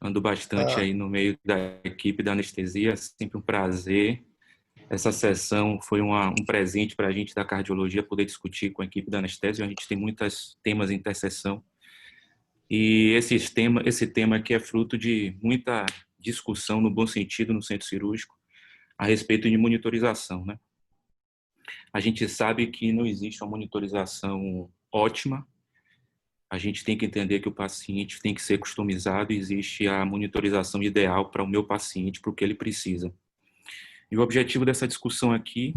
ando bastante Ah, aí no meio da equipe da anestesia, é sempre um prazer. Essa sessão foi um presente para a gente da cardiologia poder discutir com a equipe da anestesia. A gente tem muitos temas em interseção e esse tema aqui é fruto de muita discussão no bom sentido no centro cirúrgico a respeito de monitorização, né? A gente sabe que não existe uma monitorização ótima. A gente tem que entender que o paciente tem que ser customizado e existe a monitorização ideal para o meu paciente, para o que ele precisa. E o objetivo dessa discussão aqui,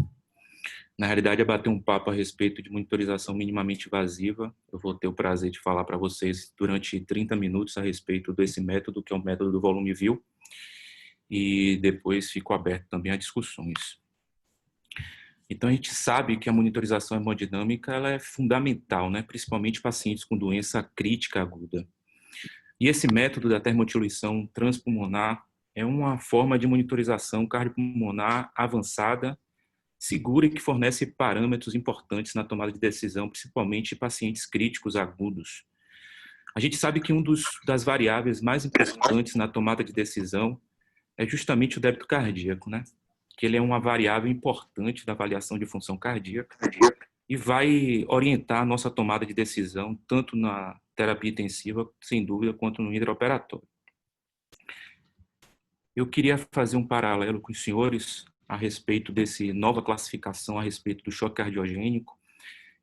na realidade, é bater um papo a respeito de monitorização minimamente invasiva. Eu vou ter o prazer de falar para vocês durante 30 minutos a respeito desse método, que é o método do volume view, e depois fico aberto também a discussões. Então, a gente sabe que a monitorização hemodinâmica ela é fundamental, né? Principalmente pacientes com doença crítica aguda. E esse método da termodiluição transpulmonar é uma forma de monitorização cardiopulmonar avançada, segura e que fornece parâmetros importantes na tomada de decisão, principalmente em pacientes críticos agudos. A gente sabe que das variáveis mais importantes na tomada de decisão é justamente o débito cardíaco, né? Que ele é uma variável importante da avaliação de função cardíaca e vai orientar a nossa tomada de decisão, tanto na terapia intensiva, sem dúvida, quanto no intraoperatório. Eu queria fazer um paralelo com os senhores a respeito desse nova classificação a respeito do choque cardiogênico,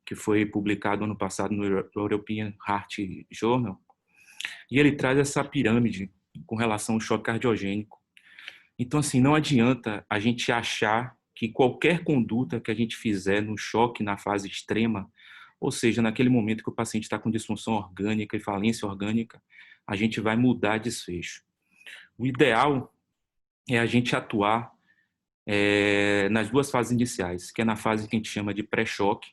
que foi publicado ano passado no European Heart Journal, e ele traz essa pirâmide com relação ao choque cardiogênico. Então, assim, não adianta a gente achar que qualquer conduta que a gente fizer no choque na fase extrema, ou seja, naquele momento que o paciente está com disfunção orgânica e falência orgânica, a gente vai mudar desfecho. O ideal é a gente atuar nas duas fases iniciais, que é na fase que a gente chama de pré-choque,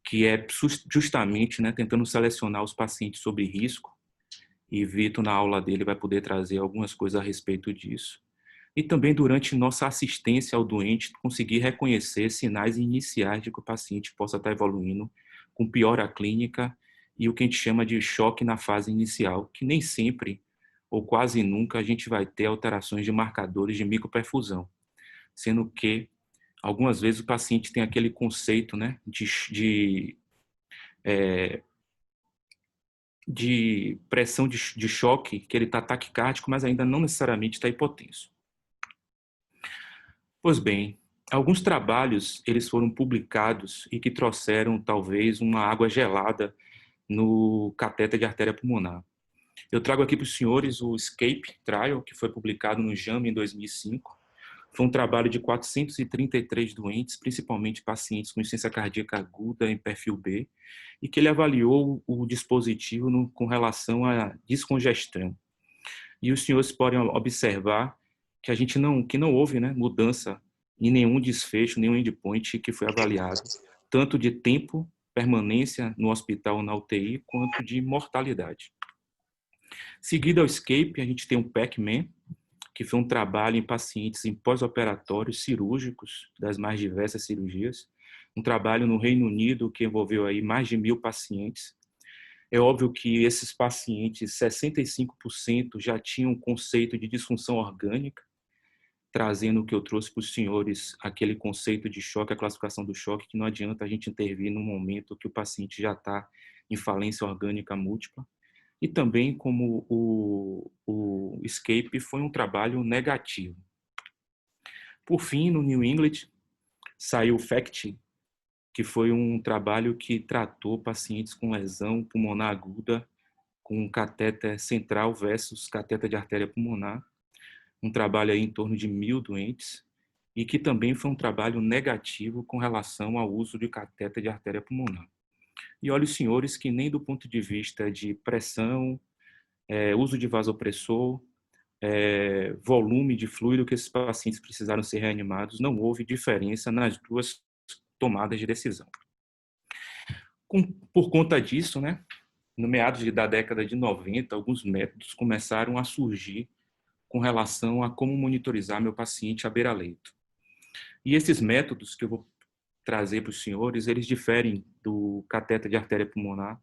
que é justamente, né, tentando selecionar os pacientes sobre risco, e Vitor, na aula dele, vai poder trazer algumas coisas a respeito disso. E também durante nossa assistência ao doente, conseguir reconhecer sinais iniciais de que o paciente possa estar evoluindo com piora clínica e o que a gente chama de choque na fase inicial, que nem sempre ou quase nunca a gente vai ter alterações de marcadores de microperfusão, sendo que algumas vezes o paciente tem aquele conceito, né, de pressão de choque, que ele está taquicárdico, mas ainda não necessariamente está hipotenso. Pois bem, alguns trabalhos eles foram publicados e que trouxeram talvez uma água gelada no cateter de artéria pulmonar. Eu trago aqui para os senhores o ESCAPE Trial, que foi publicado no JAMA em 2005. Foi um trabalho de 433 doentes, principalmente pacientes com insuficiência cardíaca aguda em perfil B, e que ele avaliou o dispositivo com relação à descongestão. E os senhores podem observar que que não houve, né, mudança em nenhum desfecho, nenhum endpoint que foi avaliado, tanto de tempo, permanência no hospital ou na UTI, quanto de mortalidade. Seguido ao ESCAPE, a gente tem o PAC-Man, que foi um trabalho em pacientes em pós-operatórios cirúrgicos das mais diversas cirurgias, um trabalho no Reino Unido que envolveu aí mais de 1.000 pacientes. É óbvio que esses pacientes, 65% já tinham um conceito de disfunção orgânica, trazendo o que eu trouxe para os senhores, aquele conceito de choque, a classificação do choque, que não adianta a gente intervir no momento que o paciente já está em falência orgânica múltipla. E também como o ESCAPE foi um trabalho negativo. Por fim, no New England, saiu o FACT, que foi um trabalho que tratou pacientes com lesão pulmonar aguda com catéter central versus catéter de artéria pulmonar, um trabalho aí em torno de 1.000 doentes, e que também foi um trabalho negativo com relação ao uso de catéter de artéria pulmonar. E olha, os senhores, que nem do ponto de vista de pressão, uso de vasopressor, volume de fluido que esses pacientes precisaram ser reanimados, não houve diferença nas duas tomadas de decisão. Por conta disso, né, no meados da década de 90, alguns métodos começaram a surgir com relação a como monitorizar meu paciente à beira-leito. E esses métodos que eu vou trazer para os senhores, eles diferem do catéter de artéria pulmonar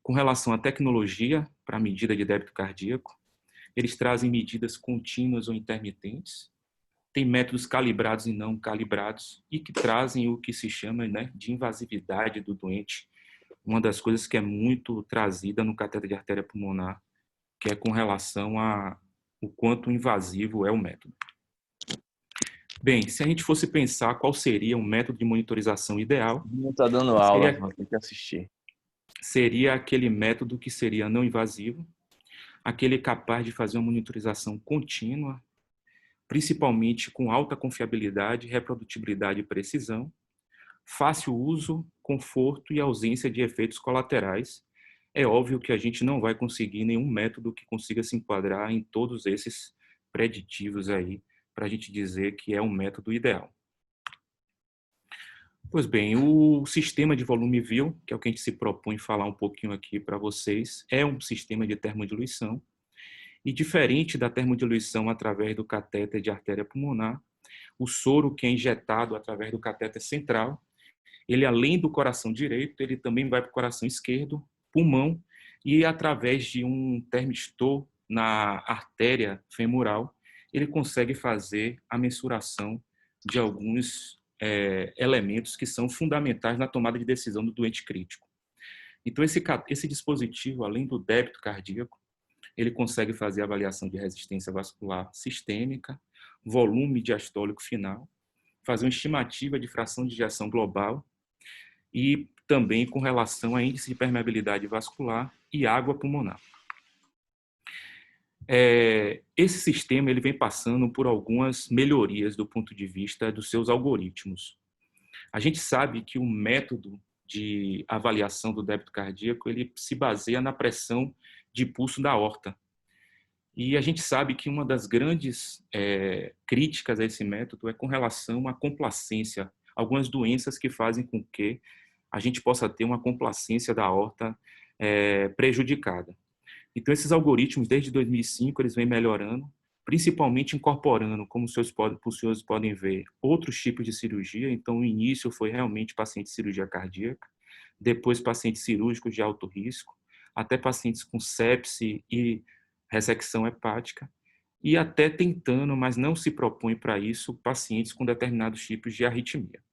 com relação à tecnologia para a medida de débito cardíaco. eles trazem medidas contínuas ou intermitentes, tem métodos calibrados e não calibrados, e que trazem o que se chama, né, de invasividade do doente, uma das coisas que é muito trazida no cateter de artéria pulmonar, que é com relação a o quanto invasivo é o método. Bem, se a gente fosse pensar qual seria um método de monitorização ideal, Não está dando aula, vou ter que assistir. Seria aquele método que seria não invasivo, aquele capaz de fazer uma monitorização contínua, principalmente com alta confiabilidade, reprodutibilidade e precisão, fácil uso, conforto e ausência de efeitos colaterais. É óbvio que a gente não vai conseguir nenhum método que consiga se enquadrar em todos esses preditivos aí, para a gente dizer que é um método ideal. Pois bem, o sistema de volume Vil, que é o que a gente se propõe falar um pouquinho aqui para vocês, é um sistema de termodiluição. E diferente da termodiluição através do catéter de artéria pulmonar, o soro que é injetado através do catéter central, ele além do coração direito, ele também vai para o coração esquerdo, pulmão, e através de um termistor na artéria femoral, ele consegue fazer a mensuração de alguns elementos que são fundamentais na tomada de decisão do doente crítico. Então, esse dispositivo, além do débito cardíaco, ele consegue fazer avaliação de resistência vascular sistêmica, volume diastólico final, fazer uma estimativa de fração de ejeção global e também com relação a índice de permeabilidade vascular e água pulmonar. Esse sistema ele vem passando por algumas melhorias do ponto de vista dos seus algoritmos. A gente sabe que o método de avaliação do débito cardíaco ele se baseia na pressão de pulso da aorta. E a gente sabe que uma das grandes críticas a esse método é com relação à complacência, algumas doenças que fazem com que a gente possa ter uma complacência da aorta prejudicada. Então, esses algoritmos, desde 2005, eles vêm melhorando, principalmente incorporando, como os senhores podem ver, outros tipos de cirurgia. Então, o início foi realmente paciente de cirurgia cardíaca, depois pacientes cirúrgicos de alto risco, até pacientes com sepse e ressecção hepática, e até tentando, mas não se propõe para isso, pacientes com determinados tipos de arritmia.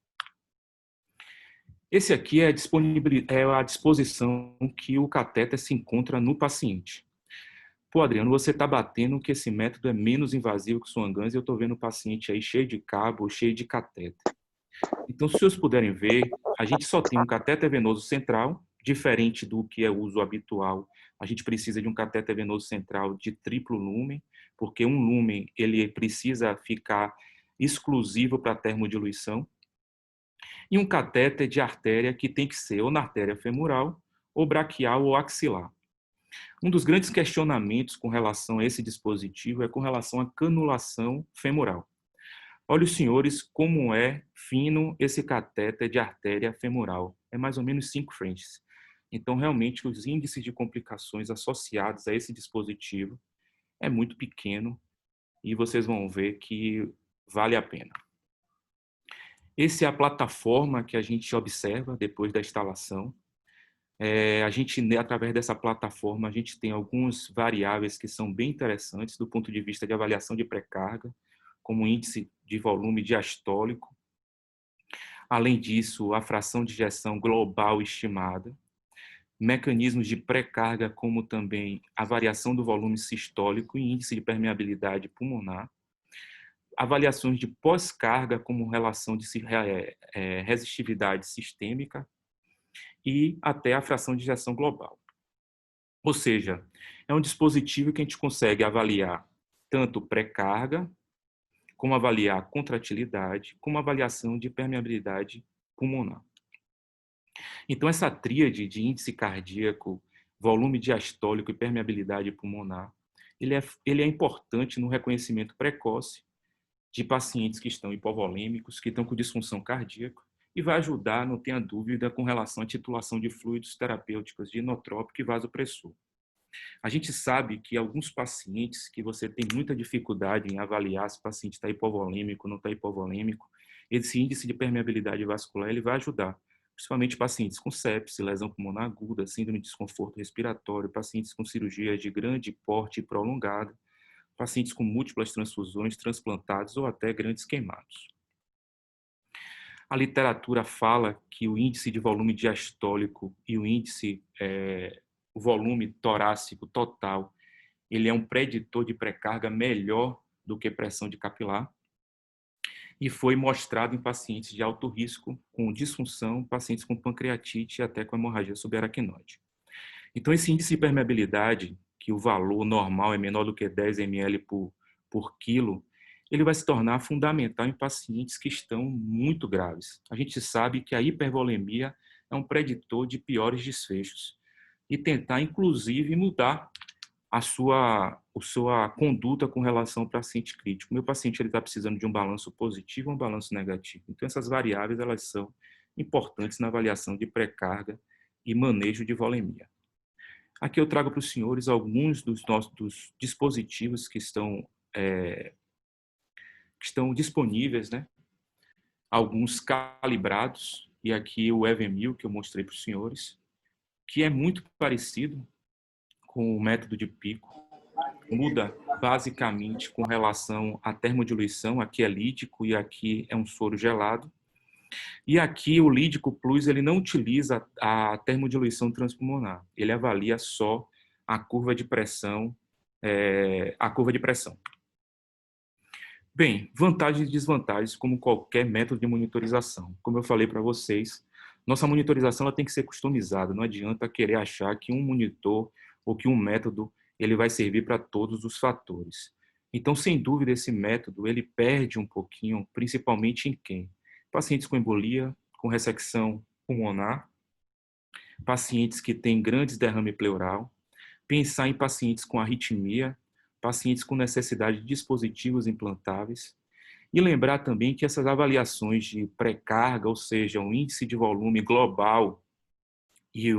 Esse aqui é a disposição que o catéter se encontra no paciente. Pô, Adriano, você está batendo que esse método é menos invasivo que o Swan-Ganz e eu estou vendo o paciente aí cheio de cabo, cheio de catéter. Então, se vocês puderem ver, a gente só tem um catéter venoso central, diferente do que é o uso habitual. A gente precisa de um catéter venoso central de triplo lumen, porque um lumen ele precisa ficar exclusivo para a termodiluição. E um catéter de artéria que tem que ser ou na artéria femoral, ou braquial ou axilar. Um dos grandes questionamentos com relação a esse dispositivo é com relação à canulação femoral. Olha, os senhores, como é fino esse catéter de artéria femoral. É mais ou menos 5 Frenches. Então, realmente, os índices de complicações associados a esse dispositivo é muito pequeno e vocês vão ver que vale a pena. Essa é a plataforma que a gente observa depois da instalação. Através dessa plataforma, a gente tem algumas variáveis que são bem interessantes do ponto de vista de avaliação de pré-carga, como índice de volume diastólico. Além disso, a fração de ejeção global estimada, mecanismos de pré-carga, como também a variação do volume sistólico e índice de permeabilidade pulmonar, avaliações de pós-carga, como relação de resistividade sistêmica e até a fração de ejeção global. Ou seja, é um dispositivo que a gente consegue avaliar tanto pré-carga, como avaliar contratilidade, como avaliação de permeabilidade pulmonar. Então, essa tríade de índice cardíaco, volume diastólico e permeabilidade pulmonar, ele é importante no reconhecimento precoce de pacientes que estão hipovolêmicos, que estão com disfunção cardíaca, e vai ajudar, não tenha dúvida, com relação à titulação de fluidos terapêuticos de inotrópico e vasopressor. A gente sabe que alguns pacientes que você tem muita dificuldade em avaliar se o paciente está hipovolêmico ou não está hipovolêmico, esse índice de permeabilidade vascular ele vai ajudar, principalmente pacientes com sepse, lesão pulmonar aguda, síndrome de desconforto respiratório, pacientes com cirurgia de grande porte e prolongada, pacientes com múltiplas transfusões, transplantados ou até grandes queimados. A literatura fala que o índice de volume diastólico e o índice, o volume torácico total, ele é um preditor de pré-carga melhor do que pressão de capilar, e foi mostrado em pacientes de alto risco, com disfunção, pacientes com pancreatite e até com hemorragia subaracnoide. Então, esse índice de permeabilidade, que o valor normal é menor do que 10 ml por quilo, ele vai se tornar fundamental em pacientes que estão muito graves. A gente sabe que a hipervolemia é um preditor de piores desfechos e tentar, inclusive, mudar a sua conduta com relação ao paciente crítico. Meu paciente está precisando de um balanço positivo ou um balanço negativo. Então, essas variáveis elas são importantes na avaliação de pré-carga e manejo de volemia. Aqui eu trago para os senhores alguns dos dispositivos que estão disponíveis, né? Alguns calibrados, e aqui o EV1000 que eu mostrei para os senhores, que é muito parecido com o método de pico, muda basicamente com relação à termodiluição, aqui é lídico e aqui é um soro gelado. E aqui o lídico plus ele não utiliza a termodiluição transpulmonar, ele avalia só a curva de pressão, Bem, vantagens e desvantagens como qualquer método de monitorização. Como eu falei para vocês, nossa monitorização ela tem que ser customizada, não adianta querer achar que um monitor ou que um método ele vai servir para todos os fatores. Então, sem dúvida, esse método ele perde um pouquinho, principalmente em quem? Pacientes com embolia, com ressecção pulmonar, pacientes que têm grandes derrame pleural, pensar em pacientes com arritmia, pacientes com necessidade de dispositivos implantáveis, e lembrar também que essas avaliações de pré-carga, ou seja, o índice de volume global, e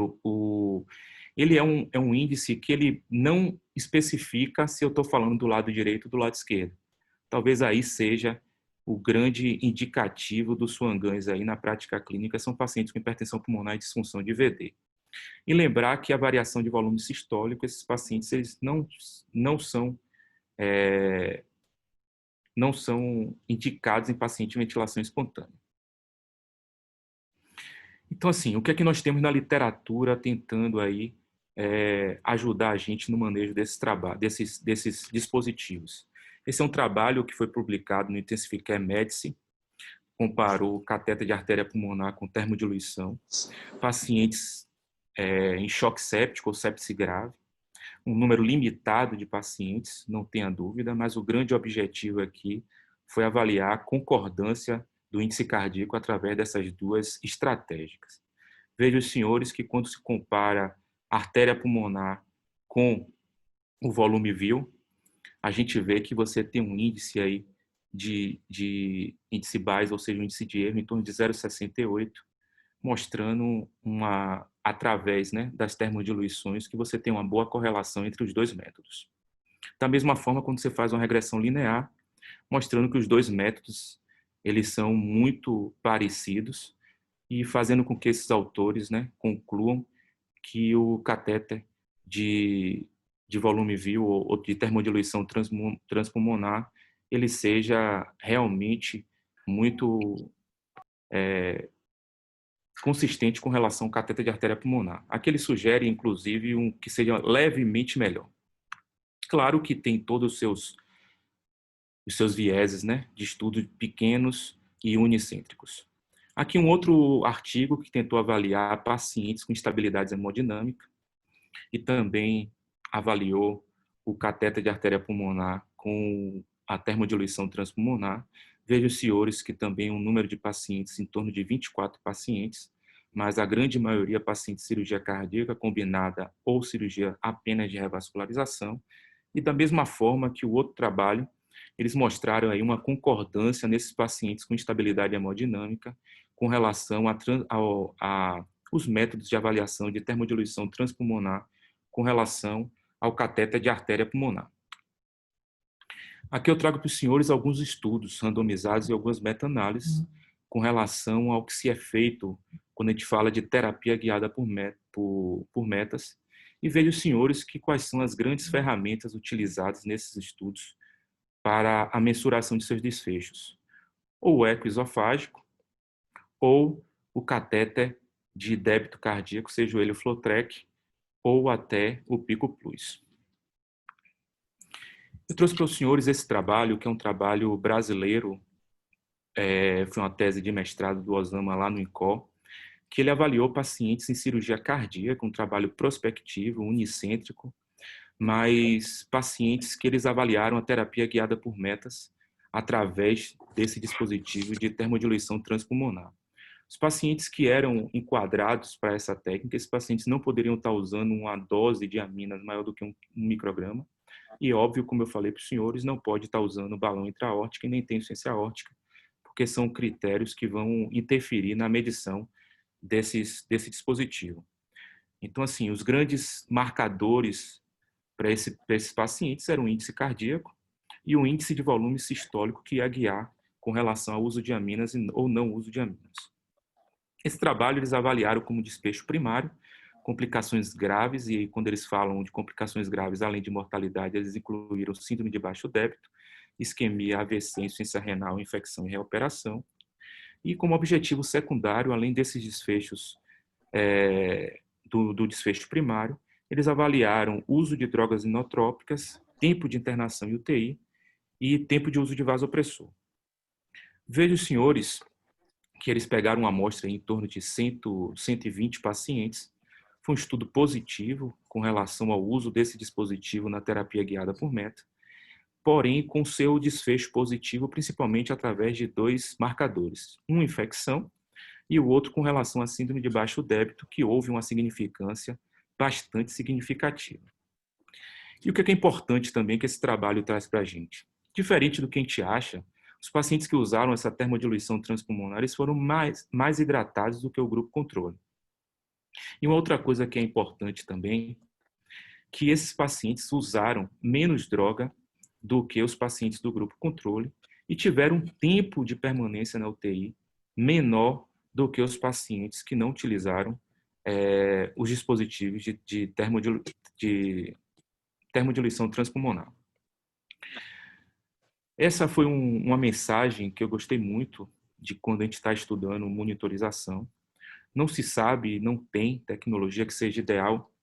ele é um índice que ele não especifica se eu estou falando do lado direito ou do lado esquerdo. Talvez aí seja o grande indicativo dos Swan-Ganz aí na prática clínica, são pacientes com hipertensão pulmonar e disfunção de VD. E lembrar que a variação de volume sistólico, esses pacientes eles não são indicados em paciente de ventilação espontânea. Então, assim, o que é que nós temos na literatura tentando aí ajudar a gente no manejo desses dispositivos? Esse é um trabalho que foi publicado no Intensive Care Medicine, comparou catéter de artéria pulmonar com termodiluição, pacientes em choque séptico ou sepse grave, um número limitado de pacientes, não tenha dúvida, mas o grande objetivo aqui foi avaliar a concordância do índice cardíaco através dessas duas estratégicas. Veja os senhores que quando se compara a artéria pulmonar com o volume VIL, a gente vê que você tem um índice aí de índice Bayes, ou seja, um índice de erro em torno de 0,68, mostrando através, né, das termodiluições que você tem uma boa correlação entre os dois métodos. Da mesma forma, quando você faz uma regressão linear, mostrando que os dois métodos eles são muito parecidos e fazendo com que esses autores, né, concluam que o catéter de volume VIL ou de termodiluição transpulmonar ele seja realmente muito consistente com relação ao catéter de artéria pulmonar. Aqui ele sugere, inclusive, que seja levemente melhor. Claro que tem todos os seus vieses, né, de estudos pequenos e unicêntricos. Aqui um outro artigo que tentou avaliar pacientes com instabilidade hemodinâmica e também avaliou o catéter de artéria pulmonar com a termodiluição transpulmonar. Veja os senhores que também um número de pacientes, em torno de 24 pacientes, mas a grande maioria pacientes de cirurgia cardíaca combinada ou cirurgia apenas de revascularização. E da mesma forma que o outro trabalho, eles mostraram aí uma concordância nesses pacientes com instabilidade hemodinâmica com relação os métodos de avaliação de termodiluição transpulmonar com relação ao catéter de artéria pulmonar. Aqui eu trago para os senhores alguns estudos randomizados e algumas meta-análises com relação ao que se é feito quando a gente fala de terapia guiada por metas e veja os senhores quais são as grandes ferramentas utilizadas nesses estudos para a mensuração de seus desfechos. Ou o eco esofágico, ou o catéter de débito cardíaco, seja ele o FlowTrack, ou até o Pico Plus. Eu trouxe para os senhores esse trabalho, que é um trabalho brasileiro, foi uma tese de mestrado do Osama lá no INCOR, que ele avaliou pacientes em cirurgia cardíaca, um trabalho prospectivo, unicêntrico, mas pacientes que eles avaliaram a terapia guiada por metas através desse dispositivo de termodiluição transpulmonar. Os pacientes que eram enquadrados para essa técnica, esses pacientes não poderiam estar usando uma dose de aminas maior do que 1 micrograma, e óbvio, como eu falei para os senhores, não pode estar usando balão intra-aórtico e nem tem insuficiência aórtica, porque são critérios que vão interferir na medição desse dispositivo. Então, assim, os grandes marcadores para esses pacientes eram o índice cardíaco e o índice de volume sistólico, que ia guiar com relação ao uso de aminas ou não uso de aminas. Esse trabalho eles avaliaram como desfecho primário, complicações graves, e quando eles falam de complicações graves, além de mortalidade, eles incluíram síndrome de baixo débito, isquemia, AVC, insuficiência renal, infecção e reoperação. E como objetivo secundário, além desses desfechos do desfecho primário, eles avaliaram uso de drogas inotrópicas, tempo de internação em UTI e tempo de uso de vasopressor. Vejo, senhores, que eles pegaram uma amostra em torno de 120 pacientes. Foi um estudo positivo com relação ao uso desse dispositivo na terapia guiada por meta, porém com seu desfecho positivo, principalmente através de 2 marcadores. Um, infecção, e o outro com relação à síndrome de baixo débito, que houve uma significância bastante significativa. E o que é importante também que esse trabalho traz para a gente? Diferente do que a gente acha, os pacientes que usaram essa termodiluição transpulmonar, eles foram mais hidratados do que o grupo controle. E uma outra coisa que é importante também, que esses pacientes usaram menos droga do que os pacientes do grupo controle e tiveram um tempo de permanência na UTI menor do que os pacientes que não utilizaram os dispositivos de termodiluição transpulmonar. Essa foi uma mensagem que eu gostei muito de quando a gente está estudando monitorização. Não se sabe, não tem tecnologia que seja ideal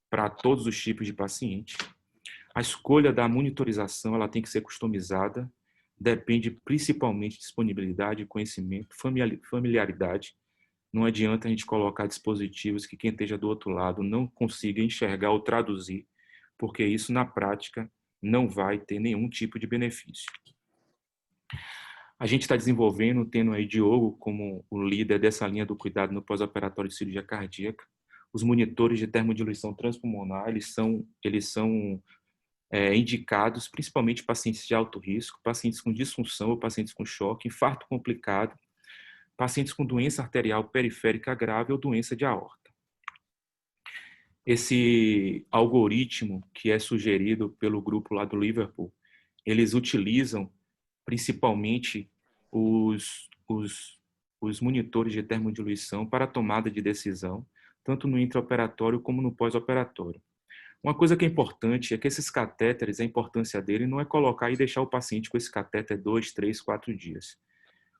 para todos os tipos de paciente. A escolha da monitorização ela tem que ser customizada, depende principalmente de disponibilidade, conhecimento, familiaridade. Não adianta a gente colocar dispositivos que quem esteja do outro lado não consiga enxergar ou traduzir, porque isso, na prática, não vai ter nenhum tipo de benefício. A gente está desenvolvendo, tendo aí Diogo como o líder dessa linha do cuidado no pós-operatório de cirurgia cardíaca. Os monitores de termodiluição transpulmonar, eles são indicados principalmente pacientes de alto risco, pacientes com disfunção ou pacientes com choque, infarto complicado, pacientes com doença arterial periférica grave ou doença de aorta. Esse algoritmo que é sugerido pelo grupo lá do Liverpool, eles utilizam principalmente os monitores de termodiluição para a tomada de decisão, tanto no intraoperatório como no pós-operatório. Uma coisa que é importante é que esses catéteres, a importância dele não é colocar e deixar o paciente com esse catéter 2, 3, 4 dias.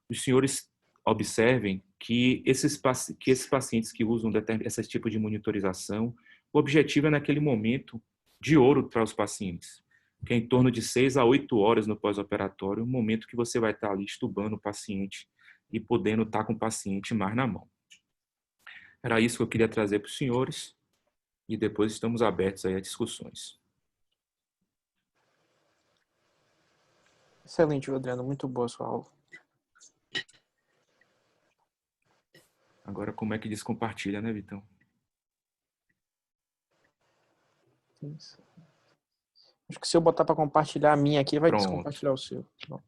Os senhores observem que esses pacientes que usam esse tipo de monitorização, o objetivo é naquele momento de ouro para os pacientes, que é em torno de 6 a 8 horas no pós-operatório, o momento que você vai estar ali estubando o paciente e podendo estar com o paciente mais na mão. Era isso que eu queria trazer para os senhores e depois estamos abertos aí a discussões. Excelente, Adriano. Muito boa a sua aula. Agora, como é que descompartilha, né, Vitão? Isso. Acho que se eu botar para compartilhar a minha aqui, vai Pronto. descompartilhar o seu. Pronto.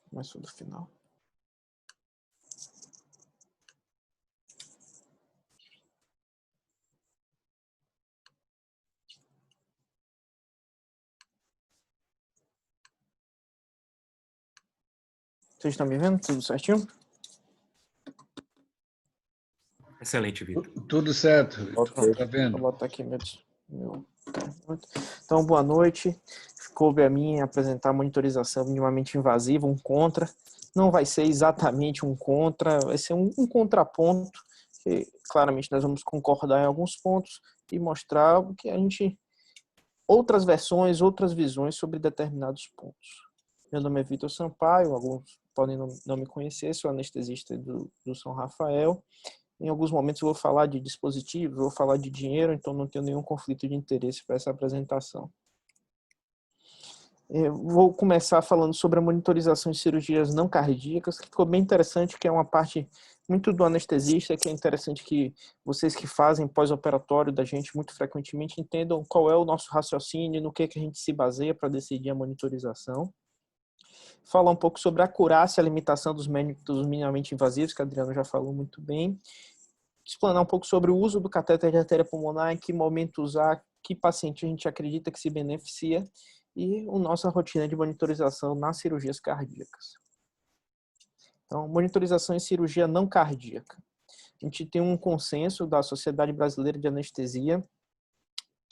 Começou do final. Vocês estão me vendo? Tudo certinho? Excelente, Vitor. Tudo certo, Ok. tá vendo? Vou botar aqui meu... Então, boa noite. Coube a mim apresentar a monitorização minimamente invasiva, um contra. Não vai ser exatamente um contra, vai ser um contraponto. Que, claramente, nós vamos concordar em alguns pontos e mostrar o que a gente... outras versões, outras visões sobre determinados pontos. Meu nome é Vitor Sampaio, alguns podem não me conhecer, sou anestesista do São Rafael. Em alguns momentos eu vou falar de dispositivos, vou falar de dinheiro, então não tenho nenhum conflito de interesse para essa apresentação. Eu vou começar falando sobre a monitorização de cirurgias não cardíacas, que ficou bem interessante, que é uma parte muito do anestesista, que é interessante que vocês que fazem pós-operatório da gente muito frequentemente entendam qual é o nosso raciocínio, no que a gente se baseia para decidir a monitorização. Falar um pouco sobre a acurácia e a limitação dos métodos minimamente invasivos, que a Adriano já falou muito bem. Explanar um pouco sobre o uso do catéter de artéria pulmonar, em que momento usar, que paciente a gente acredita que se beneficia e a nossa rotina de monitorização nas cirurgias cardíacas. Então, monitorização em cirurgia não cardíaca. A gente tem um consenso da Sociedade Brasileira de Anestesia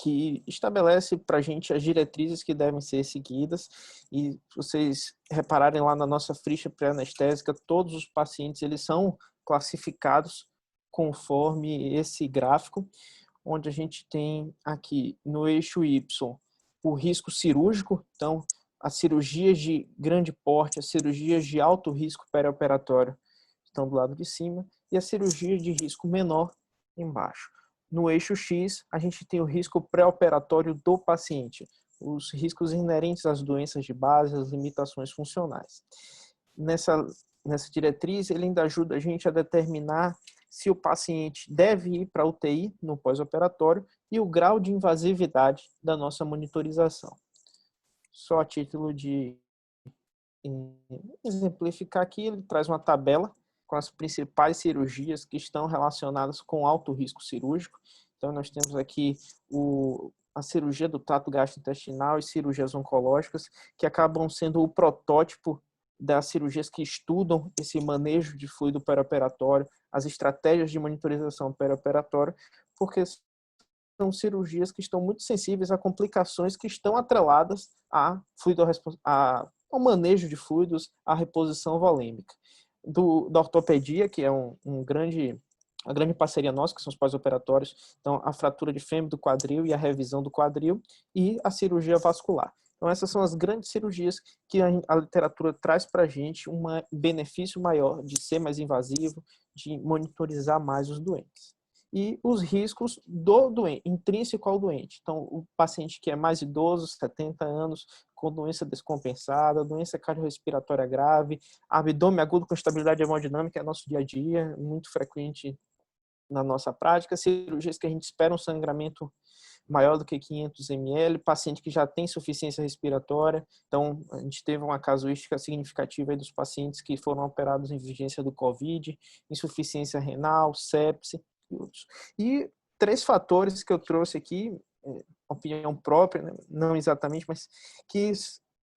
que estabelece para a gente as diretrizes que devem ser seguidas e se vocês repararem lá na nossa ficha pré-anestésica, todos os pacientes eles são classificados conforme esse gráfico, onde a gente tem aqui no eixo Y o risco cirúrgico, então as cirurgias de grande porte, as cirurgias de alto risco perioperatório estão do lado de cima e as cirurgias de risco menor embaixo. No eixo X, a gente tem o risco pré-operatório do paciente, os riscos inerentes às doenças de base, as limitações funcionais. Nessa diretriz, ele ainda ajuda a gente a determinar se o paciente deve ir para a UTI no pós-operatório e o grau de invasividade da nossa monitorização. Só a título de exemplificar aqui, ele traz uma tabela com as principais cirurgias que estão relacionadas com alto risco cirúrgico. Então, nós temos aqui a cirurgia do trato gastrointestinal e cirurgias oncológicas, que acabam sendo o protótipo das cirurgias que estudam esse manejo de fluido perioperatório, as estratégias de monitorização perioperatória, porque são cirurgias que estão muito sensíveis a complicações que estão atreladas ao manejo de fluidos, à reposição volêmica. Da ortopedia, que é uma grande parceria nossa, que são os pós-operatórios, então a fratura de fêmur do quadril e a revisão do quadril, e a cirurgia vascular. Então essas são as grandes cirurgias que a literatura traz para a gente um benefício maior de ser mais invasivo, de monitorizar mais os doentes. E os riscos do doente, intrínseco ao doente. Então, o paciente que é mais idoso, 70 anos, com doença descompensada, doença cardiorrespiratória grave, abdômen agudo com estabilidade hemodinâmica é nosso dia a dia, muito frequente na nossa prática, cirurgias que a gente espera um sangramento maior do que 500 ml, paciente que já tem insuficiência respiratória. Então, a gente teve uma casuística significativa aí dos pacientes que foram operados em vigência do COVID, insuficiência renal, sepse e outros. E 3 fatores que eu trouxe aqui, opinião própria, né? Não exatamente, mas que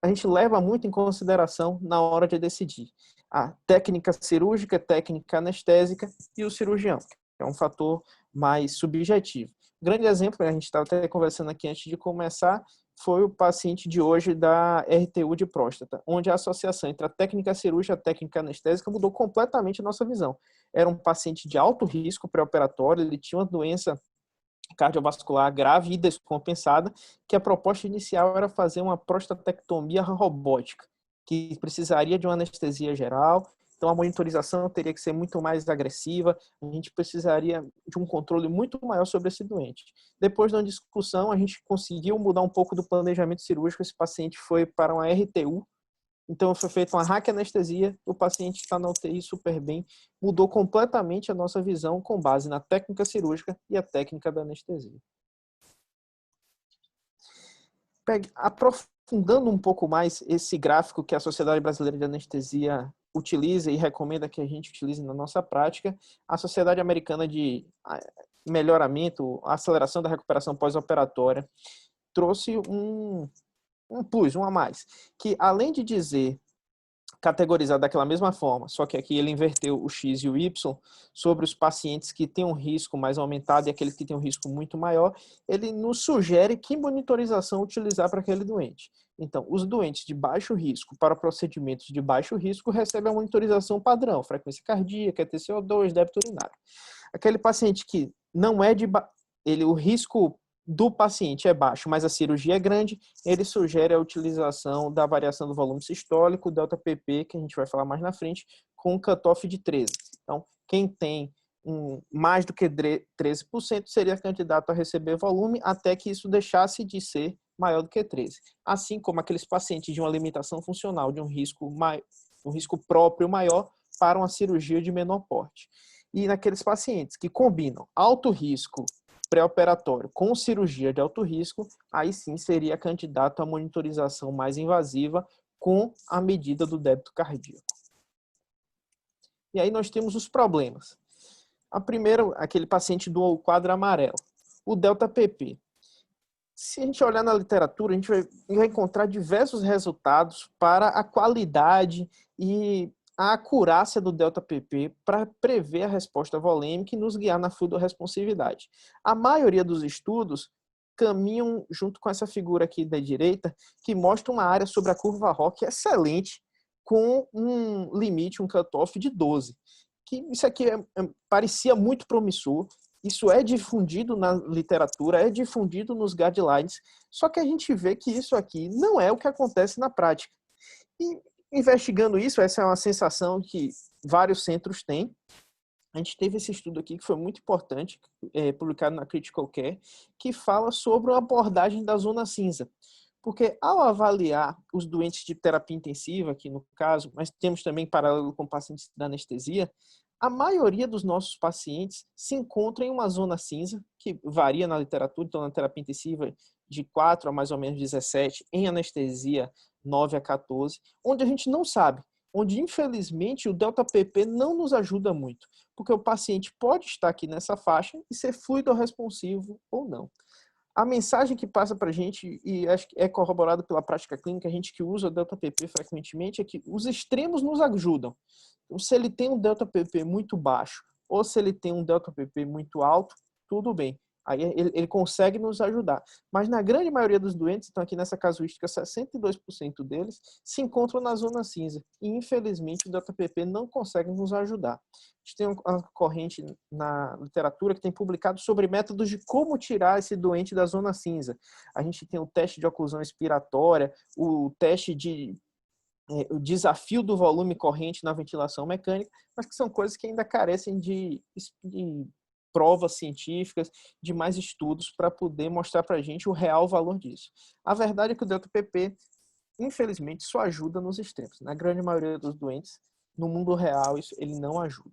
a gente leva muito em consideração na hora de decidir. A técnica cirúrgica, técnica anestésica e o cirurgião, que é um fator mais subjetivo. Grande exemplo, a gente estava até conversando aqui antes de começar, foi o paciente de hoje da RTU de próstata, onde a associação entre a técnica cirúrgica e a técnica anestésica mudou completamente a nossa visão. Era um paciente de alto risco pré-operatório, ele tinha uma doença cardiovascular grave e descompensada, que a proposta inicial era fazer uma prostatectomia robótica, que precisaria de uma anestesia geral. Então, a monitorização teria que ser muito mais agressiva, a gente precisaria de um controle muito maior sobre esse doente. Depois da discussão, a gente conseguiu mudar um pouco do planejamento cirúrgico, esse paciente foi para uma RTU, então foi feita uma raquianestesia, o paciente está na UTI super bem, mudou completamente a nossa visão com base na técnica cirúrgica e a técnica da anestesia. Aprofundando um pouco mais esse gráfico que a Sociedade Brasileira de Anestesia utiliza e recomenda que a gente utilize na nossa prática, a Sociedade Americana de Melhoramento, Aceleração da Recuperação Pós-Operatória, trouxe um plus, um a mais, que além de dizer categorizado daquela mesma forma, só que aqui ele inverteu o X e o Y sobre os pacientes que têm um risco mais aumentado e aqueles que têm um risco muito maior, ele nos sugere que monitorização utilizar para aquele doente. Então, os doentes de baixo risco para procedimentos de baixo risco recebem a monitorização padrão, frequência cardíaca, TCO2, débito urinário. Aquele paciente que não é o risco do paciente é baixo, mas a cirurgia é grande, ele sugere a utilização da variação do volume sistólico, delta PP, que a gente vai falar mais na frente, com um cutoff de 13. Então, quem tem mais do que 13% seria candidato a receber volume, até que isso deixasse de ser maior do que 13. Assim como aqueles pacientes de uma limitação funcional, de um risco próprio maior, para uma cirurgia de menor porte. E naqueles pacientes que combinam alto risco pré-operatório com cirurgia de alto risco, aí sim seria candidato à monitorização mais invasiva com a medida do débito cardíaco. E aí nós temos os problemas. A primeira, aquele paciente do quadro amarelo, o delta PP. Se a gente olhar na literatura, a gente vai encontrar diversos resultados para a qualidade e a acurácia do delta PP para prever a resposta volêmica e nos guiar na fluidoresponsividade. A maioria dos estudos caminham junto com essa figura aqui da direita, que mostra uma área sobre a curva ROC excelente, com um limite, um cutoff de 12. Isso aqui parecia muito promissor, isso é difundido na literatura, é difundido nos guidelines, só que a gente vê que isso aqui não é o que acontece na prática. E investigando isso, essa é uma sensação que vários centros têm. A gente teve esse estudo aqui que foi muito importante, publicado na Critical Care, que fala sobre a abordagem da zona cinza. Porque ao avaliar os doentes de terapia intensiva, aqui no caso, mas temos também paralelo com pacientes da anestesia, a maioria dos nossos pacientes se encontra em uma zona cinza, que varia na literatura, então na terapia intensiva de 4 a mais ou menos 17, em anestesia 9 a 14, onde a gente não sabe, onde infelizmente o delta PP não nos ajuda muito, porque o paciente pode estar aqui nessa faixa e ser fluido responsivo ou não. A mensagem que passa para a gente, e acho que é corroborada pela prática clínica, a gente que usa o delta PP frequentemente, é que os extremos nos ajudam. Então, se ele tem um delta PP muito baixo ou se ele tem um delta PP muito alto, tudo bem. Aí ele consegue nos ajudar. Mas na grande maioria dos doentes, então aqui nessa casuística, 62% deles se encontram na zona cinza. E infelizmente o delta PP não consegue nos ajudar. A gente tem uma corrente na literatura que tem publicado sobre métodos de como tirar esse doente da zona cinza. A gente tem o teste de oclusão expiratória, o teste o desafio do volume corrente na ventilação mecânica, mas que são coisas que ainda carecem de provas científicas, de mais estudos para poder mostrar para a gente o real valor disso. A verdade é que o delta PP, infelizmente, só ajuda nos extremos. Na grande maioria dos doentes, no mundo real, ele não ajuda.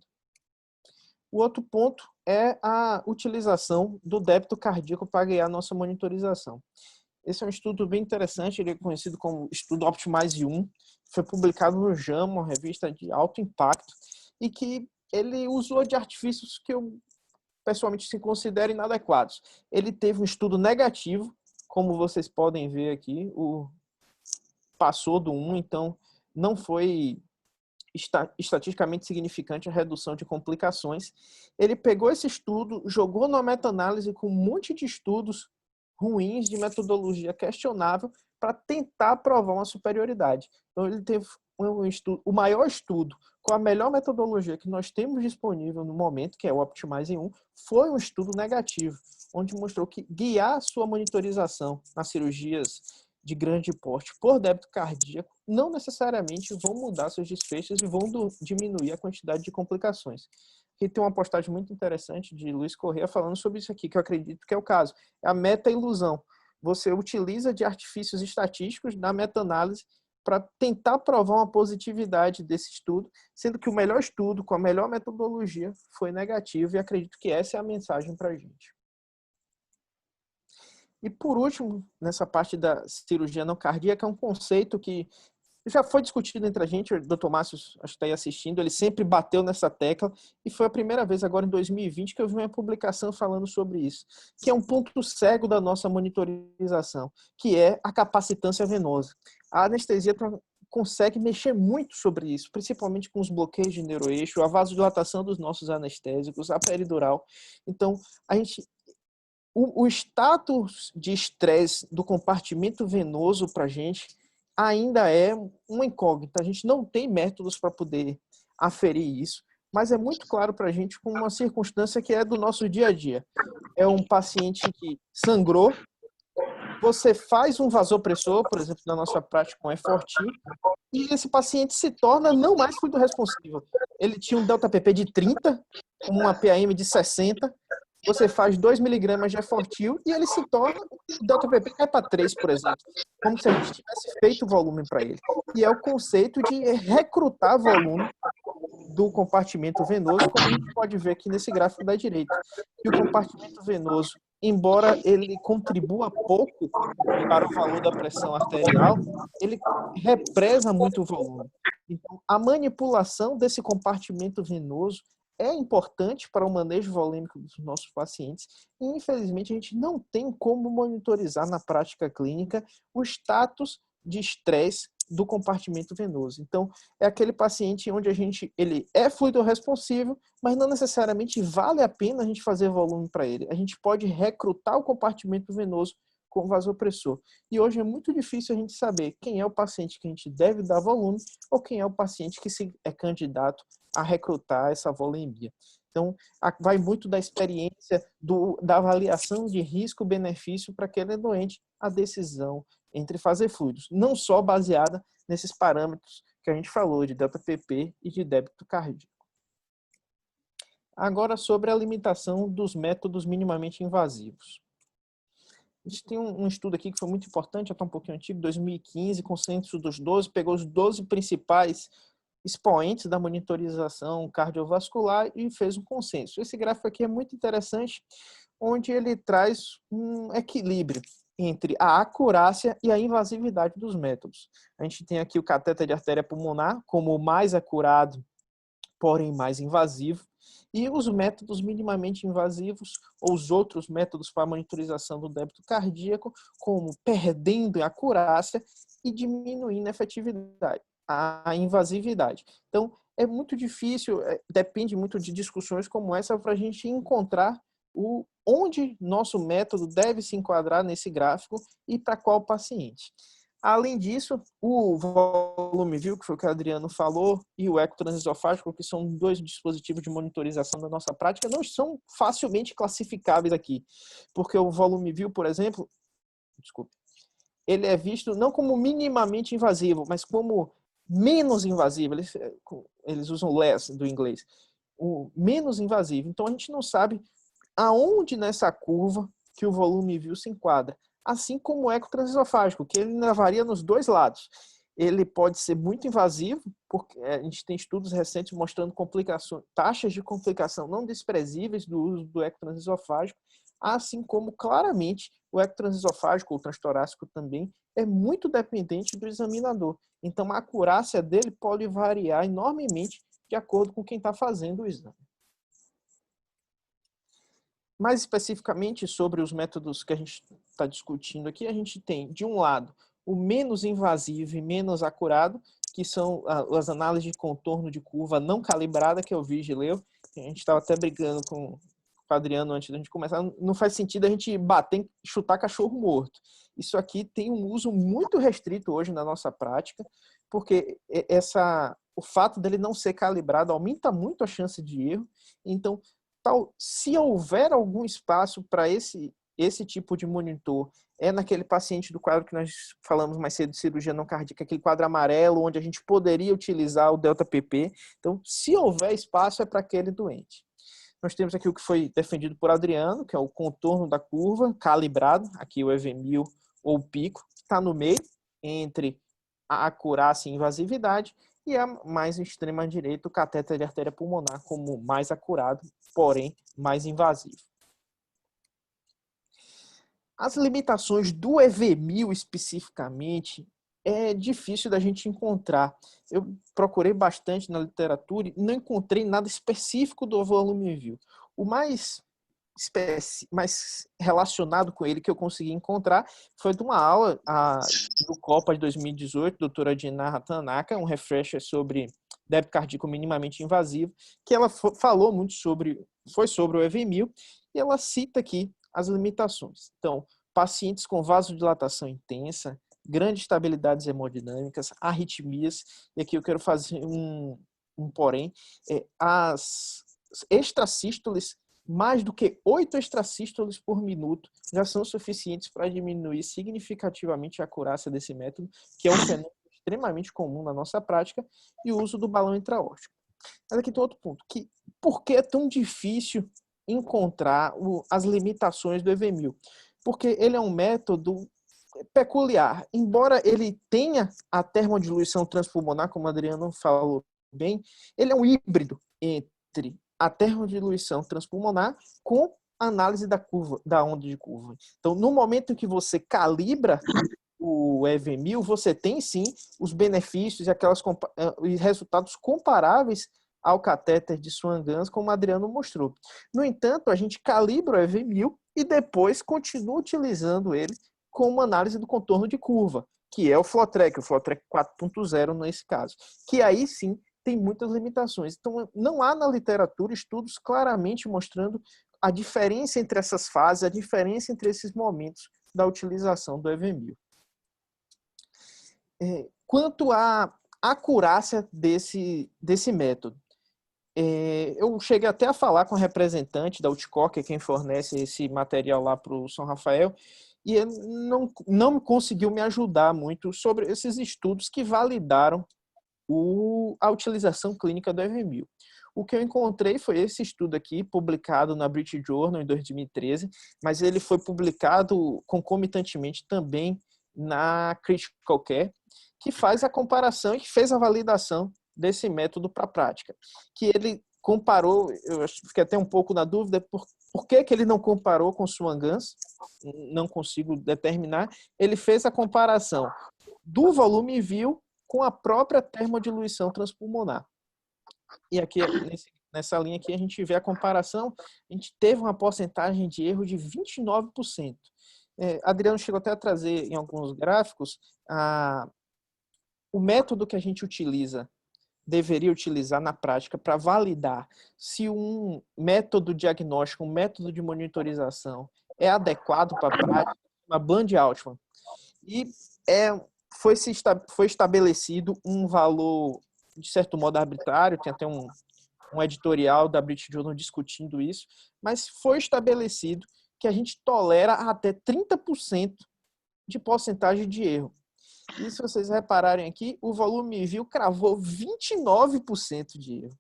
O outro ponto é a utilização do débito cardíaco para guiar a nossa monitorização. Esse é um estudo bem interessante, ele é conhecido como estudo Optimize 1, foi publicado no JAMA, uma revista de alto impacto, e que ele usou de artifícios que eu pessoalmente se considero inadequados. Ele teve um estudo negativo, como vocês podem ver aqui, passou do 1, então não foi estatisticamente significante a redução de complicações. Ele pegou esse estudo, jogou numa meta-análise com um monte de estudos ruins, de metodologia questionável, para tentar provar uma superioridade. Então ele teve o maior estudo com a melhor metodologia que nós temos disponível no momento, que é o Optimize 1, foi um estudo negativo, onde mostrou que guiar a sua monitorização nas cirurgias de grande porte por débito cardíaco não necessariamente vão mudar seus desfechos e vão diminuir a quantidade de complicações. Aqui tem uma postagem muito interessante de Luiz Corrêa falando sobre isso aqui, que eu acredito que é o caso. É a meta-ilusão. Você utiliza de artifícios estatísticos da meta-análise para tentar provar uma positividade desse estudo, sendo que o melhor estudo, com a melhor metodologia, foi negativo, e acredito que essa é a mensagem para a gente. E por último, nessa parte da cirurgia não cardíaca, é um conceito que já foi discutido entre a gente, o Dr. Márcio, acho que está aí assistindo, ele sempre bateu nessa tecla, e foi a primeira vez agora em 2020 que eu vi uma publicação falando sobre isso, que é um ponto cego da nossa monitorização, que é a capacitância venosa. A anestesia consegue mexer muito sobre isso, principalmente com os bloqueios de neuroeixo, a vasodilatação dos nossos anestésicos, a peridural. Então, o status de estresse do compartimento venoso para a gente ainda é uma incógnita. A gente não tem métodos para poder aferir isso, mas é muito claro para a gente com uma circunstância que é do nosso dia a dia. É um paciente que sangrou, você faz um vasopressor, por exemplo, na nossa prática com Effortil, e esse paciente se torna não mais fluido responsivo. Ele tinha um delta-PP de 30, com uma PAM de 60, você faz 2 miligramas de Effortil e ele se torna, o delta-PP cai para 3, por exemplo, como se a gente tivesse feito volume para ele. E é o conceito de recrutar volume do compartimento venoso, como a gente pode ver aqui nesse gráfico da direita. E o compartimento venoso, embora ele contribua pouco para o valor da pressão arterial, ele represa muito o volume. Então, a manipulação desse compartimento venoso é importante para o manejo volêmico dos nossos pacientes e, infelizmente, a gente não tem como monitorizar na prática clínica o status de estresse do compartimento venoso. Então, é aquele paciente onde ele é fluido responsivo, mas não necessariamente vale a pena a gente fazer volume para ele. A gente pode recrutar o compartimento venoso com vasopressor. E hoje é muito difícil a gente saber quem é o paciente que a gente deve dar volume ou quem é o paciente que é candidato a recrutar essa volemia. Então, vai muito da experiência, da avaliação de risco-benefício para aquele doente, a decisão entre fazer fluidos, não só baseada nesses parâmetros que a gente falou, de delta-PP e de débito cardíaco. Agora, sobre a limitação dos métodos minimamente invasivos. A gente tem um estudo aqui que foi muito importante, já está um pouquinho antigo, 2015, consenso dos 12, pegou os 12 principais expoentes da monitorização cardiovascular e fez um consenso. Esse gráfico aqui é muito interessante, onde ele traz um equilíbrio entre a acurácia e a invasividade dos métodos. A gente tem aqui o cateter de artéria pulmonar como o mais acurado, porém mais invasivo, e os métodos minimamente invasivos, ou os outros métodos para monitorização do débito cardíaco, como perdendo a acurácia e diminuindo a efetividade, a invasividade. Então, é muito difícil, depende muito de discussões como essa para a gente encontrar onde nosso método deve se enquadrar nesse gráfico e para qual paciente. Além disso, o VolumeView, que foi o que o Adriano falou, e o eco transesofágico, que são dois dispositivos de monitorização da nossa prática, não são facilmente classificáveis aqui. Porque o VolumeView, por exemplo, ele é visto não como minimamente invasivo, mas como menos invasivo. Eles usam less do inglês. O menos invasivo. Então, a gente não sabe aonde nessa curva que o VolumeView se enquadra. Assim como o eco transesofágico, que ele varia nos dois lados. Ele pode ser muito invasivo, porque a gente tem estudos recentes mostrando taxas de complicação não desprezíveis do uso do eco transesofágico, assim como claramente o eco transesofágico ou transtorácico também é muito dependente do examinador. Então a acurácia dele pode variar enormemente de acordo com quem está fazendo o exame. Mais especificamente sobre os métodos que a gente está discutindo aqui, a gente tem, de um lado, o menos invasivo e menos acurado, que são as análises de contorno de curva não calibrada, que é o Vigileu. A gente estava até brigando com o Adriano antes da gente começar. Não faz sentido a gente bater, chutar cachorro morto. Isso aqui tem um uso muito restrito hoje na nossa prática, porque o fato dele não ser calibrado aumenta muito a chance de erro. Então, se houver algum espaço para esse tipo de monitor, é naquele paciente do quadro que nós falamos mais cedo de cirurgia não cardíaca, aquele quadro amarelo, onde a gente poderia utilizar o delta-PP. Então, se houver espaço, é para aquele doente. Nós temos aqui o que foi defendido por Adriano, que é o contorno da curva calibrado, aqui o EV1000 ou o pico, que está no meio entre a acurácia e invasividade, e a mais extrema direita, o cateter de artéria pulmonar, como mais acurado, porém mais invasivo. As limitações do EV1000 especificamente é difícil da gente encontrar. Eu procurei bastante na literatura e não encontrei nada específico do VolumeView. O mais mais relacionado com ele que eu consegui encontrar foi de uma aula do Copa de 2018, doutora Dinara Tanaka, um refresher sobre débito cardíaco minimamente invasivo, que ela falou muito sobre o EV1000, e ela cita aqui as limitações. Então, pacientes com vasodilatação intensa, grandes estabilidades hemodinâmicas, arritmias, e aqui eu quero fazer um porém, as extrasístoles, mais do que 8 extrasístoles por minuto, já são suficientes para diminuir significativamente a acurácia desse método, que é um fenômeno extremamente comum na nossa prática, e o uso do balão intraórtico. Mas aqui tem outro ponto, que por que é tão difícil encontrar as limitações do EV1000? Porque ele é um método peculiar. Embora ele tenha a termodiluição transpulmonar, como o Adriano falou bem, ele é um híbrido entre a termodiluição transpulmonar com a análise da onda de curva. Então, no momento em que você calibra o EV1000, você tem sim os benefícios e resultados comparáveis ao catéter de Swan-Ganz, como o Adriano mostrou. No entanto, a gente calibra o EV1000 e depois continua utilizando ele com uma análise do contorno de curva, que é o FlowTrack 4.0 nesse caso, que aí sim tem muitas limitações. Então, não há na literatura estudos claramente mostrando a diferença entre essas fases, a diferença entre esses momentos da utilização do EV1000. Quanto à acurácia desse método, eu cheguei até a falar com a representante da UTCOR, que é quem fornece esse material lá para o São Rafael, e ele não conseguiu me ajudar muito sobre esses estudos que validaram a utilização clínica do EV1000. O que eu encontrei foi esse estudo aqui, publicado na British Journal em 2013, mas ele foi publicado concomitantemente também na Critical Care, que faz a comparação e que fez a validação desse método para a prática. Que ele comparou, eu fiquei até um pouco na dúvida, por que ele não comparou com Swan-Ganz, não consigo determinar. Ele fez a comparação do volume EV1000 com a própria termodiluição transpulmonar. E aqui, nessa linha aqui, a gente vê a comparação, a gente teve uma porcentagem de erro de 29%. Adriano chegou até a trazer em alguns gráficos o método que a gente deveria utilizar na prática para validar se um método diagnóstico, um método de monitorização é adequado para a prática, uma Bland-Altman. E foi estabelecido um valor, de certo modo, arbitrário, tem até um editorial da British Journal discutindo isso, mas foi estabelecido que a gente tolera até 30% de porcentagem de erro. E se vocês repararem aqui, o volume EV1000 cravou 29% de erro.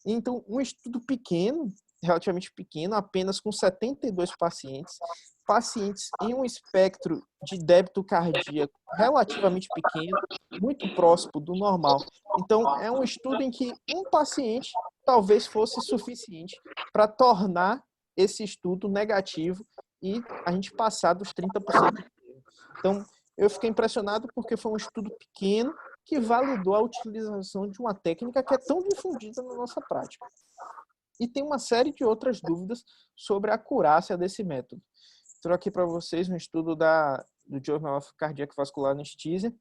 Então, um estudo pequeno, relativamente pequeno, apenas com 72 pacientes em um espectro de débito cardíaco relativamente pequeno, muito próximo do normal. Então, é um estudo em que um paciente talvez fosse suficiente para tornar esse estudo negativo e a gente passar dos 30% de erro. Então, eu fiquei impressionado porque foi um estudo pequeno que validou a utilização de uma técnica que é tão difundida na nossa prática. E tem uma série de outras dúvidas sobre a acurácia desse método. Trouxe aqui para vocês um estudo do Journal of Cardiac Vascular Anesthesia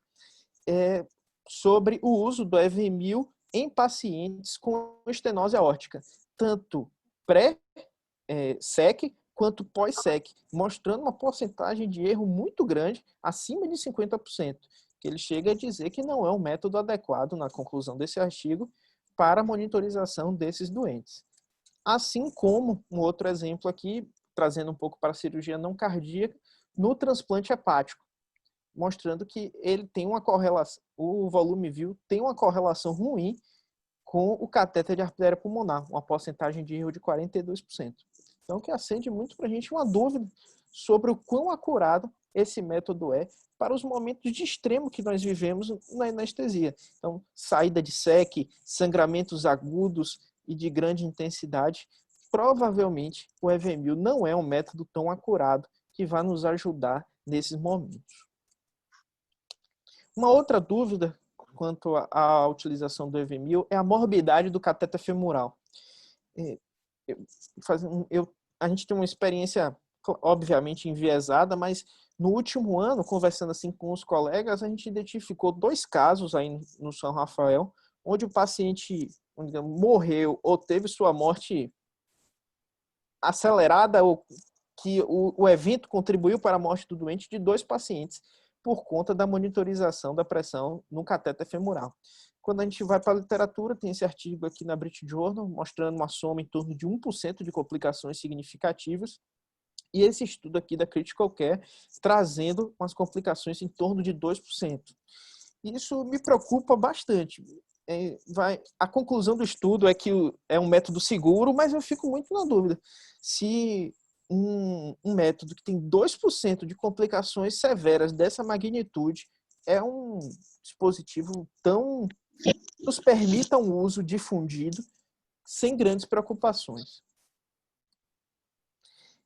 sobre o uso do EV1000 em pacientes com estenose aórtica, tanto pré-SEC quanto pós-SEC, mostrando uma porcentagem de erro muito grande, acima de 50%, que ele chega a dizer que não é um método adequado, na conclusão desse artigo, para a monitorização desses doentes. Assim como um outro exemplo aqui, trazendo um pouco para a cirurgia não cardíaca, no transplante hepático, mostrando que ele tem uma correlação, o volume EV1000 tem uma correlação ruim com o catéter de artéria pulmonar, uma porcentagem de erro de 42%. Então, que acende muito para a gente uma dúvida sobre o quão acurado esse método é para os momentos de extremo que nós vivemos na anestesia. Então, saída de SEC, sangramentos agudos e de grande intensidade, provavelmente o EV1000 não é um método tão acurado que vai nos ajudar nesses momentos. Uma outra dúvida quanto à utilização do EV1000 é a morbidade do cateter femoral. Eu a gente tem uma experiência, obviamente, enviesada, mas no último ano, conversando assim com os colegas, a gente identificou 2 casos aí no São Rafael, onde o paciente morreu ou teve sua morte acelerada, ou que o evento contribuiu para a morte do doente, de 2 pacientes, por conta da monitorização da pressão no catéter femoral. Quando a gente vai para a literatura, tem esse artigo aqui na British Journal, mostrando uma soma em torno de 1% de complicações significativas, e esse estudo aqui da Critical Care trazendo umas complicações em torno de 2%. Isso me preocupa bastante. A conclusão do estudo é que é um método seguro, mas eu fico muito na dúvida se um método que tem 2% de complicações severas dessa magnitude é um dispositivo que nos permita um uso difundido sem grandes preocupações.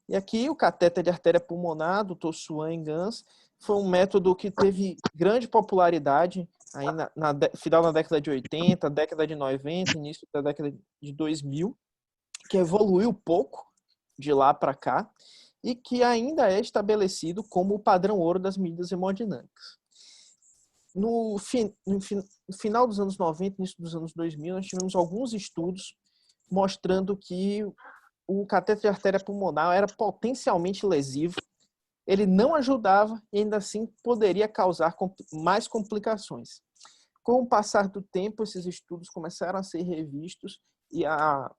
E aqui o catéter de artéria pulmonar, do Dr. Swan Ganz, foi um método que teve grande popularidade aí final da década de 80, década de 90, início da década de 2000, que evoluiu pouco de lá para cá e que ainda é estabelecido como o padrão ouro das medidas hemodinâmicas. No final dos anos 90, início dos anos 2000, nós tivemos alguns estudos mostrando que o catéter de artéria pulmonar era potencialmente lesivo, ele não ajudava e ainda assim poderia causar mais complicações. Com o passar do tempo, esses estudos começaram a ser revistos e a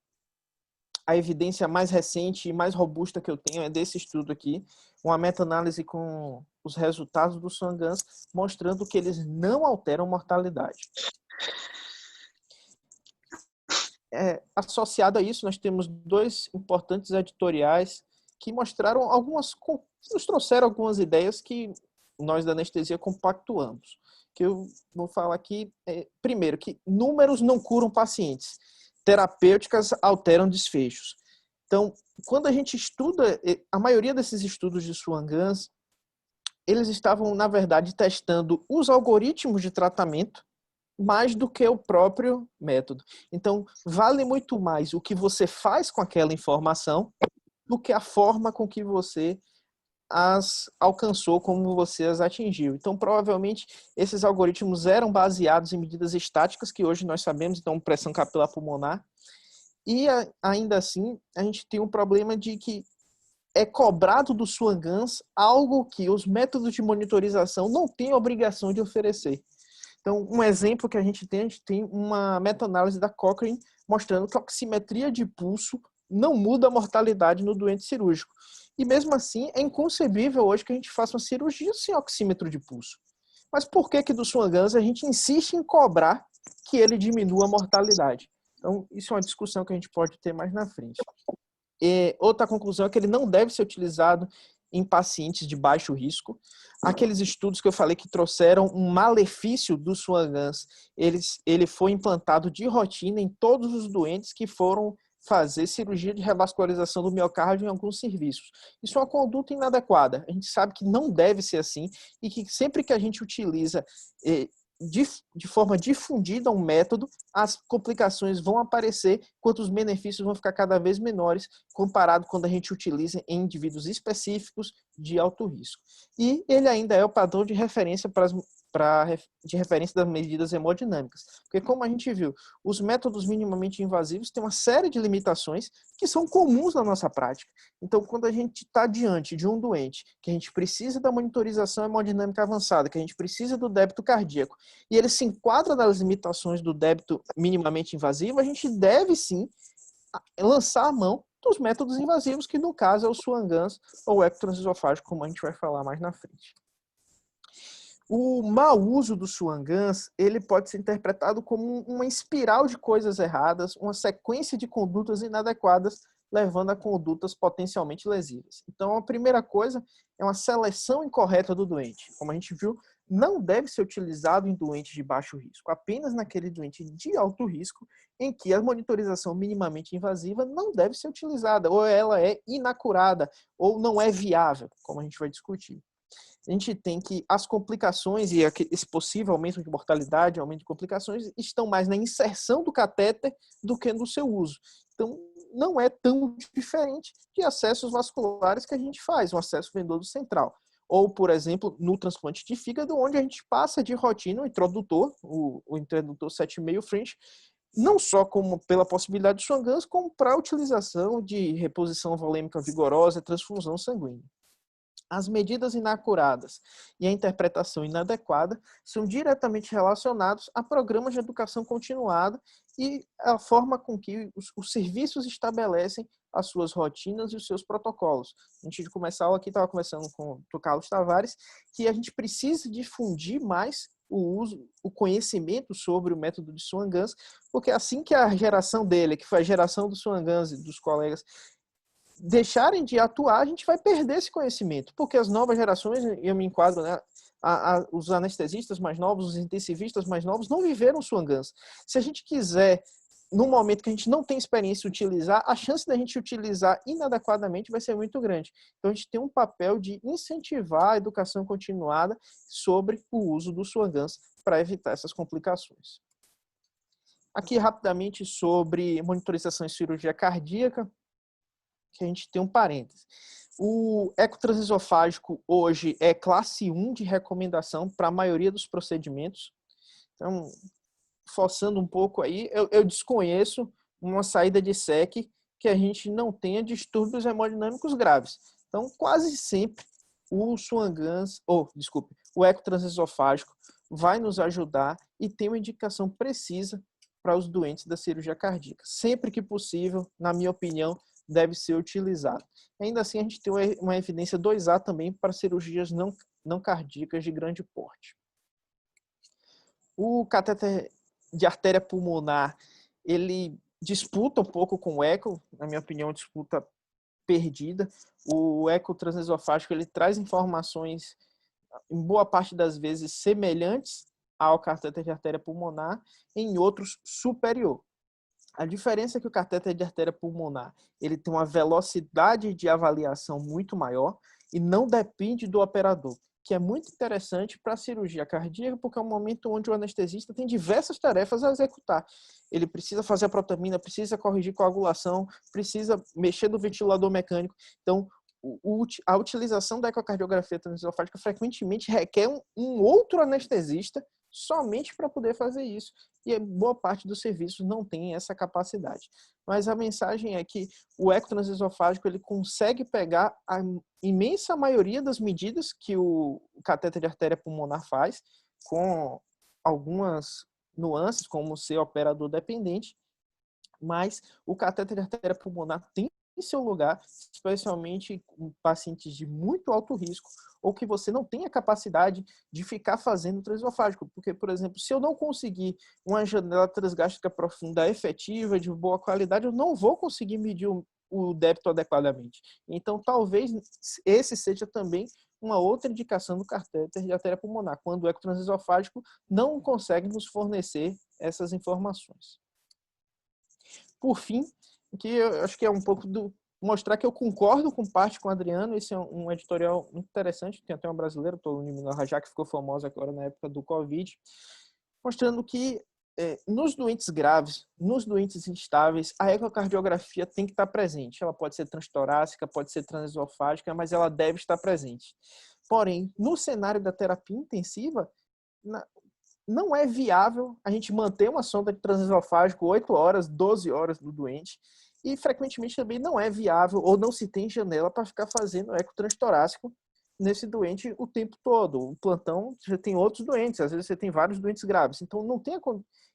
evidência mais recente e mais robusta que eu tenho é desse estudo aqui, uma meta-análise com os resultados do Swan Ganz, mostrando que eles não alteram mortalidade. Associado a isso, nós temos 2 importantes editoriais que mostraram nos trouxeram algumas ideias que nós da anestesia compactuamos. Que eu vou falar aqui, primeiro, que números não curam pacientes, terapêuticas alteram desfechos. Então, quando a gente estuda, a maioria desses estudos de Swan Ganz, eles estavam, na verdade, testando os algoritmos de tratamento mais do que o próprio método. Então, vale muito mais o que você faz com aquela informação do que a forma com que você as alcançou, como você as atingiu. Então, provavelmente, esses algoritmos eram baseados em medidas estáticas, que hoje nós sabemos, então, pressão capilar pulmonar. E, ainda assim, a gente tem um problema de que é cobrado do Swan Ganz algo que os métodos de monitorização não têm obrigação de oferecer. Então, um exemplo que a gente tem uma meta-análise da Cochrane mostrando que a oximetria de pulso não muda a mortalidade no doente cirúrgico. E mesmo assim, é inconcebível hoje que a gente faça uma cirurgia sem oxímetro de pulso. Mas por que do Swan Ganz a gente insiste em cobrar que ele diminua a mortalidade? Então, isso é uma discussão que a gente pode ter mais na frente. Outra conclusão é que ele não deve ser utilizado em pacientes de baixo risco. Aqueles estudos que eu falei que trouxeram um malefício do Swan Ganz, ele foi implantado de rotina em todos os doentes que foram fazer cirurgia de revascularização do miocárdio em alguns serviços. Isso é uma conduta inadequada. A gente sabe que não deve ser assim e que sempre que a gente utiliza de forma difundida um método, as complicações vão aparecer, enquanto os benefícios vão ficar cada vez menores, comparado quando a gente utiliza em indivíduos específicos de alto risco. E ele ainda é o padrão de referência de referência das medidas hemodinâmicas. Porque, como a gente viu, os métodos minimamente invasivos têm uma série de limitações que são comuns na nossa prática. Então, quando a gente está diante de um doente que a gente precisa da monitorização hemodinâmica avançada, que a gente precisa do débito cardíaco, e ele se enquadra nas limitações do débito minimamente invasivo, a gente deve sim lançar a mão dos métodos invasivos, que no caso é o Swan Ganz ou o eco transesofágico, como a gente vai falar mais na frente. O mau uso do Swan Ganz, ele pode ser interpretado como uma espiral de coisas erradas, uma sequência de condutas inadequadas, levando a condutas potencialmente lesivas. Então, a primeira coisa é uma seleção incorreta do doente. Como a gente viu, não deve ser utilizado em doentes de baixo risco, apenas naquele doente de alto risco, em que a monitorização minimamente invasiva não deve ser utilizada, ou ela é inacurada, ou não é viável, como a gente vai discutir. A gente tem que as complicações e esse possível aumento de mortalidade, aumento de complicações, estão mais na inserção do catéter do que no seu uso. Então, não é tão diferente de acessos vasculares que a gente faz, um acesso venoso central. Ou, por exemplo, no transplante de fígado, onde a gente passa de rotina o introdutor, o introdutor 7,5 French, não só como pela possibilidade de Swan-Ganz, como para a utilização de reposição volêmica vigorosa e transfusão sanguínea. As medidas inacuradas e a interpretação inadequada são diretamente relacionados a programas de educação continuada e a forma com que os serviços estabelecem as suas rotinas e os seus protocolos. Antes de começar a aula aqui, estava conversando com o Carlos Tavares, que a gente precisa difundir mais o conhecimento sobre o método de Swan-Ganz, porque assim que a geração dele, que foi a geração do Swan-Ganz e dos colegas, deixarem de atuar, a gente vai perder esse conhecimento, porque as novas gerações, eu me enquadro, né, os anestesistas mais novos, os intensivistas mais novos, não viveram Swan-Ganz. Se a gente quiser, no momento que a gente não tem experiência, utilizar, a chance da gente utilizar inadequadamente vai ser muito grande. Então, a gente tem um papel de incentivar a educação continuada sobre o uso do Swan-Ganz para evitar essas complicações. Aqui, rapidamente, sobre monitorização e cirurgia cardíaca, que a gente tem um parêntese. O eco transesofágico hoje é classe 1 de recomendação para a maioria dos procedimentos. Então, forçando um pouco aí, eu desconheço uma saída de SEC que a gente não tenha distúrbios hemodinâmicos graves. Então, quase sempre o Swan-Ganz, o eco transesofágico vai nos ajudar e tem uma indicação precisa para os doentes da cirurgia cardíaca. Sempre que possível, na minha opinião, deve ser utilizado. Ainda assim, a gente tem uma evidência 2A também para cirurgias não cardíacas de grande porte. O catéter de artéria pulmonar, ele disputa um pouco com o eco, na minha opinião, disputa perdida. O eco transesofágico, ele traz informações, em boa parte das vezes, semelhantes ao catéter de artéria pulmonar, em outros superior. A diferença é que o catéter de artéria pulmonar ele tem uma velocidade de avaliação muito maior e não depende do operador, que é muito interessante para a cirurgia cardíaca, porque é um momento onde o anestesista tem diversas tarefas a executar. Ele precisa fazer a protamina, precisa corrigir coagulação, precisa mexer no ventilador mecânico. Então, a utilização da ecocardiografia transesofágica frequentemente requer um outro anestesista somente para poder fazer isso. E boa parte dos serviços não tem essa capacidade. Mas a mensagem é que o eco transesofágico ele consegue pegar a imensa maioria das medidas que o catéter de artéria pulmonar faz, com algumas nuances, como ser operador dependente, mas o catéter de artéria pulmonar tem seu lugar, especialmente em pacientes de muito alto risco, ou que você não tem a capacidade de ficar fazendo transesofágico. Porque, por exemplo, se eu não conseguir uma janela transgástrica profunda efetiva, de boa qualidade, eu não vou conseguir medir o débito adequadamente. Então, talvez esse seja também uma outra indicação do catéter de artéria pulmonar, quando o eco transesofágico não consegue nos fornecer essas informações. Por fim, que eu acho que é um pouco mostrar que eu concordo com parte com o Adriano. Esse é um editorial muito interessante, tem até uma brasileira, Toluni Rajá, que ficou famosa agora na época do Covid, mostrando que nos doentes graves, nos doentes instáveis, a ecocardiografia tem que estar presente. Ela pode ser transtorácica, pode ser transesofágica, mas ela deve estar presente. Porém, no cenário da terapia intensiva, não é viável a gente manter uma sonda de transesofágico 8 horas, 12 horas do doente, e frequentemente também não é viável ou não se tem janela para ficar fazendo eco transtorácico nesse doente o tempo todo. O plantão já tem outros doentes, às vezes você tem vários doentes graves. Então,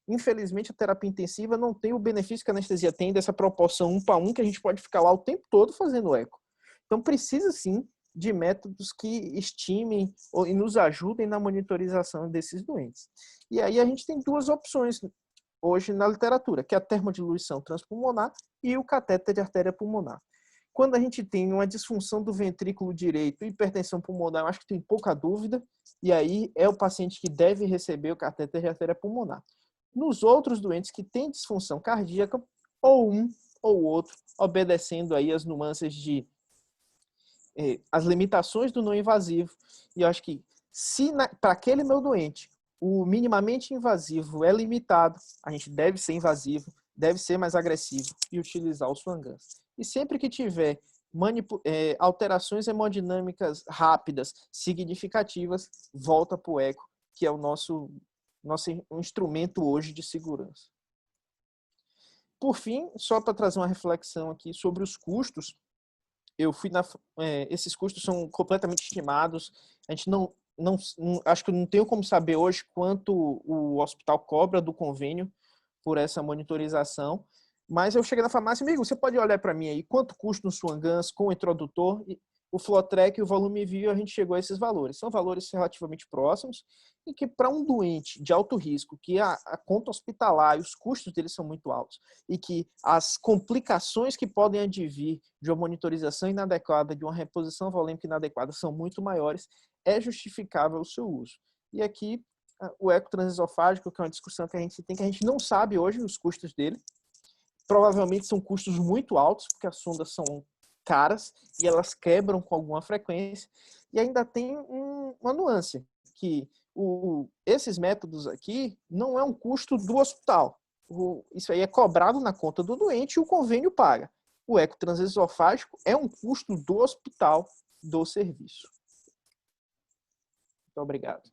infelizmente, a terapia intensiva não tem o benefício que a anestesia tem dessa proporção 1 para 1 que a gente pode ficar lá o tempo todo fazendo eco. Então, precisa sim de métodos que estimem e nos ajudem na monitorização desses doentes. E aí a gente tem duas opções hoje na literatura, que é a termodiluição transpulmonar e o catéter de artéria pulmonar. Quando a gente tem uma disfunção do ventrículo direito e hipertensão pulmonar, eu acho que tem pouca dúvida, e aí é o paciente que deve receber o catéter de artéria pulmonar. Nos outros doentes que têm disfunção cardíaca, ou um ou outro, obedecendo aí as nuances de as limitações do não invasivo. E eu acho que se para aquele meu doente o minimamente invasivo é limitado, a gente deve ser invasivo. deve ser mais agressivo e utilizar o Swan-Ganz. E sempre que tiver alterações hemodinâmicas rápidas, significativas, volta para o eco, que é o nosso instrumento hoje de segurança. Por fim, só para trazer uma reflexão aqui sobre os custos, esses custos são completamente estimados. A gente acho que não tenho como saber hoje quanto o hospital cobra do convênio por essa monitorização, mas eu cheguei na farmácia, amigo, você pode olhar para mim aí quanto custa um Swan-Ganz com o introdutor, o FlowTrack e o volume View, a gente chegou a esses valores. São valores relativamente próximos e que para um doente de alto risco, que a conta hospitalar e os custos deles são muito altos e que as complicações que podem advir de uma monitorização inadequada, de uma reposição volêmica inadequada são muito maiores, é justificável o seu uso. E aqui o eco transesofágico, que é uma discussão que a gente não sabe hoje os custos dele. Provavelmente são custos muito altos, porque as sondas são caras e elas quebram com alguma frequência. E ainda tem uma nuance, que esses métodos aqui não é um custo do hospital. Isso aí é cobrado na conta do doente e o convênio paga. O eco transesofágico é um custo do hospital do serviço. Muito obrigado.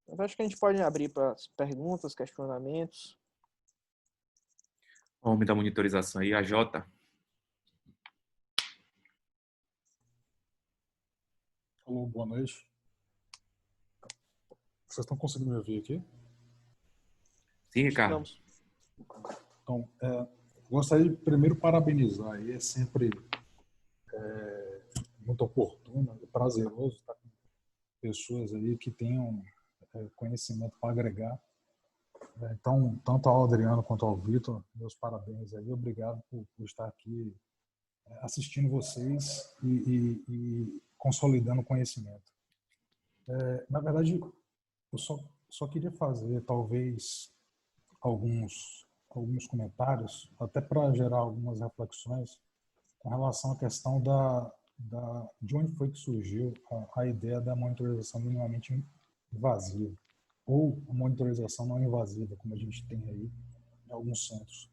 Eu acho que a gente pode abrir para perguntas, questionamentos. O homem da monitorização aí, a Jota. Alô, boa noite. Vocês estão conseguindo me ouvir aqui? Sim, Ricardo. Então, gostaria de primeiro parabenizar. É sempre muito oportuno e prazeroso estar com pessoas aí que tenham conhecimento para agregar. Então, tanto ao Adriano quanto ao Vitor, meus parabéns aí. Obrigado por estar aqui assistindo vocês e consolidando o conhecimento. Na verdade, eu só queria fazer, talvez, alguns comentários, até para gerar algumas reflexões com relação à questão de onde foi que surgiu a ideia da monitorização minimamente invasiva, ou a monitorização não invasiva, como a gente tem aí em alguns centros.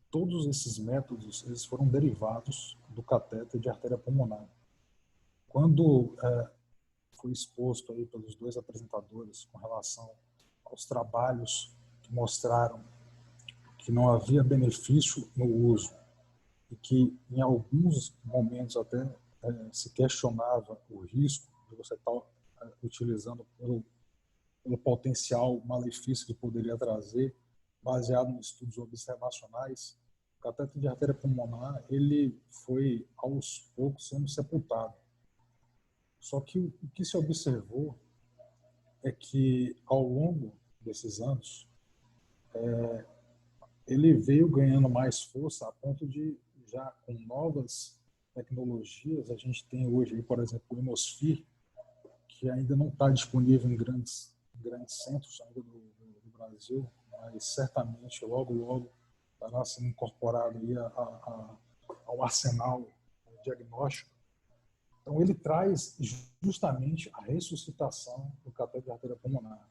Todos esses métodos eles foram derivados do catéter de artéria pulmonar. Quando foi exposto aí pelos dois apresentadores com relação aos trabalhos que mostraram que não havia benefício no uso e que em alguns momentos até se questionava o risco de você estar utilizando pelo potencial malefício que poderia trazer, baseado em estudos observacionais, o catéter de artéria pulmonar ele foi aos poucos sendo sepultado. Só que o que se observou é que ao longo desses anos ele veio ganhando mais força a ponto de já com novas tecnologias a gente tem hoje, por exemplo, o Hemosfir, que ainda não está disponível em grandes centros ainda do Brasil, mas certamente logo estará sendo incorporado aí ao arsenal diagnóstico. Então ele traz justamente a ressuscitação do catéter de artéria pulmonar.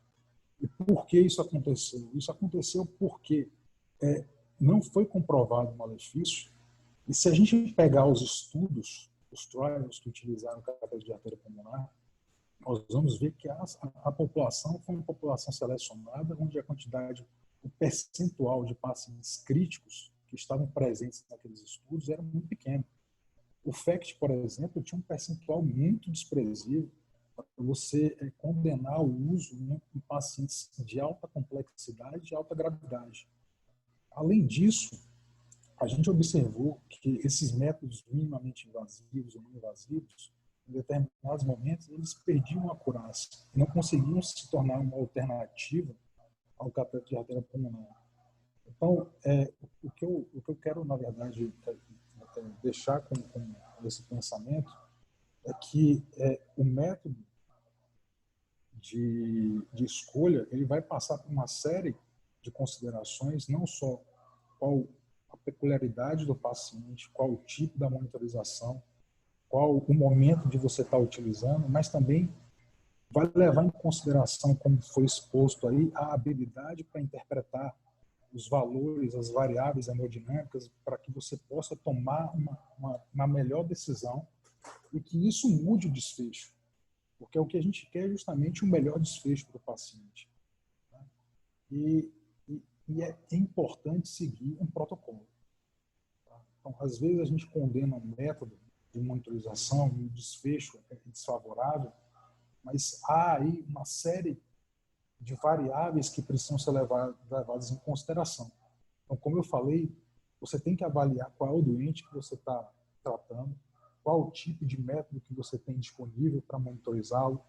E por que isso aconteceu? Isso aconteceu porque não foi comprovado o malefício. E se a gente pegar os estudos, os trials que utilizaram o catéter de artéria pulmonar, nós vamos ver que a população foi uma população selecionada, onde a quantidade, o percentual de pacientes críticos que estavam presentes naqueles estudos era muito pequeno. O FACT, por exemplo, tinha um percentual muito desprezível para você condenar o uso em pacientes de alta complexidade e alta gravidade. Além disso, a gente observou que esses métodos minimamente invasivos ou não invasivos, em determinados momentos, eles perdiam a acurácia, não conseguiam se tornar uma alternativa ao catéter de artéria pulmonar. Então, o que eu quero, na verdade, deixar com esse pensamento é que o método de escolha ele vai passar por uma série de considerações, não só qual a peculiaridade do paciente, qual o tipo da monitorização, qual o momento de você estar utilizando, mas também vai levar em consideração, como foi exposto aí, a habilidade para interpretar os valores, as variáveis hemodinâmicas, para que você possa tomar uma melhor decisão e que isso mude o desfecho. Porque o que a gente quer é justamente o melhor desfecho para o paciente. Né? E é importante seguir um protocolo. Tá? Então, às vezes a gente condena um método de monitorização e o desfecho é desfavorável, mas há aí uma série de variáveis que precisam ser levadas em consideração. Então, como eu falei, você tem que avaliar qual é o doente que você está tratando, qual o tipo de método que você tem disponível para monitorizá-lo,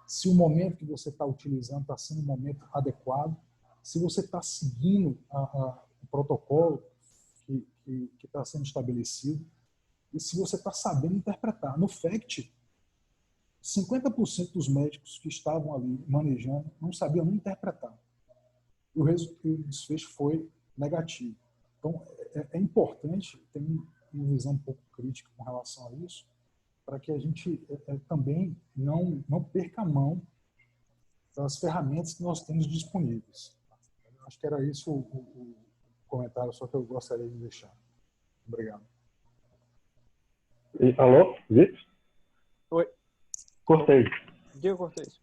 se o momento que você está utilizando está sendo um momento adequado, se você está seguindo o protocolo que está sendo estabelecido e se você está sabendo interpretar. No FACT, 50% dos médicos que estavam ali manejando não sabiam nem interpretar. E o desfecho foi negativo. Então, é importante ter uma visão um pouco crítica com relação a isso, para que a gente também não perca a mão das ferramentas que nós temos disponíveis. Acho que era isso o comentário só que eu gostaria de deixar. Obrigado. Alô, Vitor? Oi. Cortei. Diego Cortez.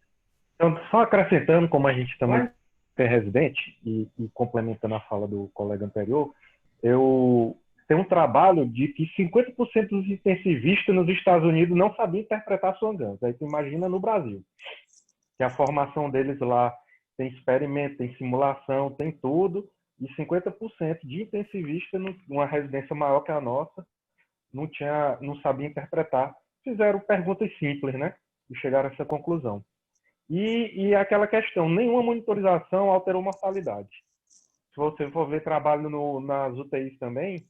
Então, só acrescentando, como a gente também é residente, e complementando a fala do colega anterior, eu tenho um trabalho de que 50% dos intensivistas nos Estados Unidos não sabiam interpretar Swan-Ganz. Aí tu imagina no Brasil, que a formação deles lá tem experimento, tem simulação, tem tudo, e 50% de intensivista numa residência maior que a nossa não sabia interpretar. Fizeram perguntas simples, né? E chegaram a essa conclusão. E aquela questão, nenhuma monitorização alterou mortalidade. Se você for ver trabalho nas UTIs também,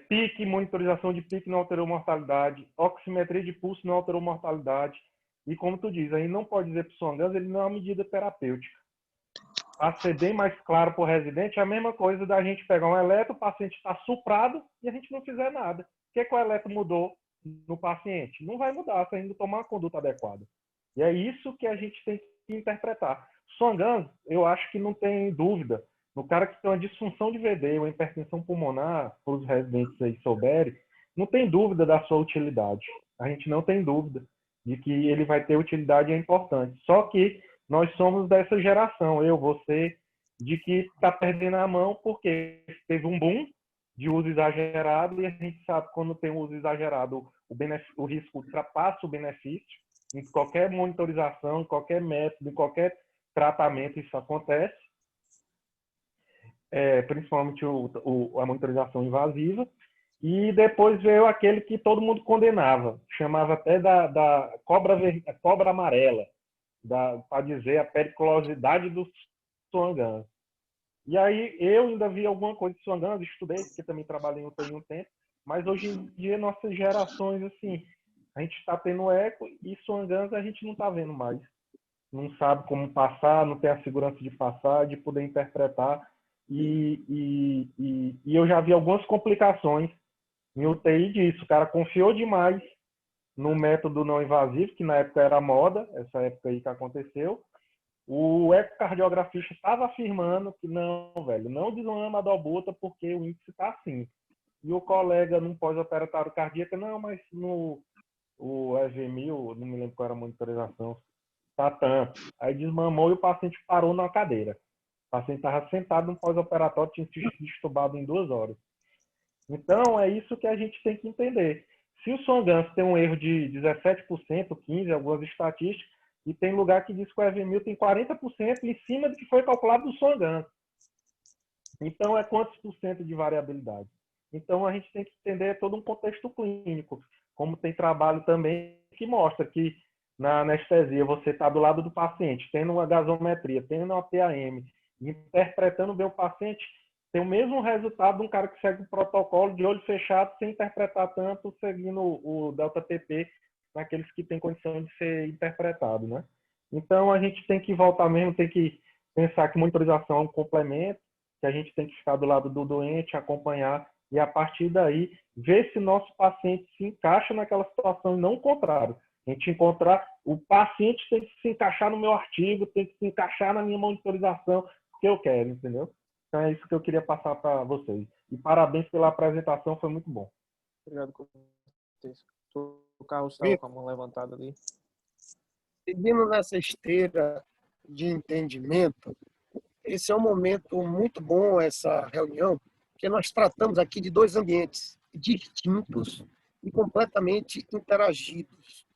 pique, monitorização de pique não alterou mortalidade, oximetria de pulso não alterou mortalidade. E como tu diz, aí não pode dizer para o Swan-Ganz, ele não é uma medida terapêutica. Para ser bem mais claro para o residente, é a mesma coisa da gente pegar um eletro, o paciente está suprado e a gente não fizer nada. O que o eletro mudou no paciente? Não vai mudar se ainda tomar uma conduta adequada. E é isso que a gente tem que interpretar. Swan-Ganz, eu acho que não tem dúvida. No cara que tem uma disfunção de VD, uma hipertensão pulmonar, para os residentes aí souberem, não tem dúvida da sua utilidade. A gente não tem dúvida de que ele vai ter utilidade e é importante. Só que nós somos dessa geração, eu, você, de que está perdendo a mão porque teve um boom de uso exagerado e a gente sabe que quando tem um uso exagerado, o risco ultrapassa o benefício. Em qualquer monitorização, em qualquer método, em qualquer tratamento, isso acontece. Principalmente a monitorização invasiva. E depois veio aquele que todo mundo condenava, chamava até da cobra amarela, para dizer a periculosidade do Swan-Ganz. E aí eu ainda vi alguma coisa de Swan-Ganz, estudei, porque também trabalhei em UTI um tempo, mas hoje em dia nossas gerações, assim, a gente está tendo eco e Swan-Ganz a gente não está vendo mais. Não sabe como passar, não tem a segurança de passar, de poder interpretar. E eu já vi algumas complicações em UTI disso. O cara confiou demais no método não invasivo, que na época era moda, essa época aí que aconteceu. O ecocardiografista estava afirmando que não, velho, não desmama a dobuta porque o índice está assim. E o colega num pós-operatório cardíaco, não, mas no EV1000, não me lembro qual era a monitorização, tá tanto. Aí desmamou e o paciente parou na cadeira. O paciente estava sentado no pós-operatório, tinha sido estubado em 2 horas. Então, é isso que a gente tem que entender. Se o Swan-Ganz tem um erro de 17%, 15%, algumas estatísticas, e tem lugar que diz que o EV1000 tem 40% em cima do que foi calculado do Swan-Ganz. Então, é quantos por cento de variabilidade? Então, a gente tem que entender todo um contexto clínico, como tem trabalho também que mostra que na anestesia você está do lado do paciente, tendo uma gasometria, tendo uma PAM, interpretando bem o paciente, tem o mesmo resultado de um cara que segue o protocolo de olho fechado, sem interpretar tanto, seguindo o delta-TP naqueles que têm condição de ser interpretado, né? Então, a gente tem que voltar mesmo, tem que pensar que monitorização é um complemento, que a gente tem que ficar do lado do doente, acompanhar, e a partir daí ver se nosso paciente se encaixa naquela situação e não o contrário. A gente encontrar, o paciente tem que se encaixar no meu artigo, tem que se encaixar na minha monitorização, que eu quero, entendeu? Então é isso que eu queria passar para vocês. E parabéns pela apresentação, foi muito bom. Obrigado, Cortez. O Carlos estava com a mão levantada ali. Seguindo nessa esteira de entendimento, esse é um momento muito bom, essa reunião, porque nós tratamos aqui de dois ambientes distintos e completamente interagidos.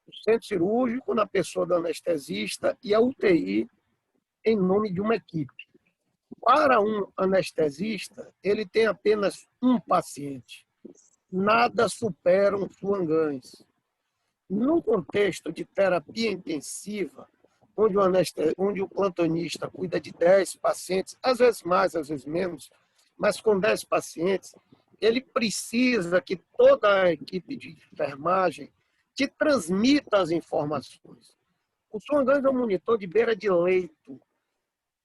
O centro cirúrgico, na pessoa do anestesista, e a UTI, em nome de uma equipe. Para um anestesista, ele tem apenas um paciente. Nada supera um Swan-Ganz. Num contexto de terapia intensiva, onde o plantonista cuida de 10 pacientes, às vezes mais, às vezes menos, mas com 10 pacientes, ele precisa que toda a equipe de enfermagem te transmita as informações. O Swan-Ganz é um monitor de beira de leito.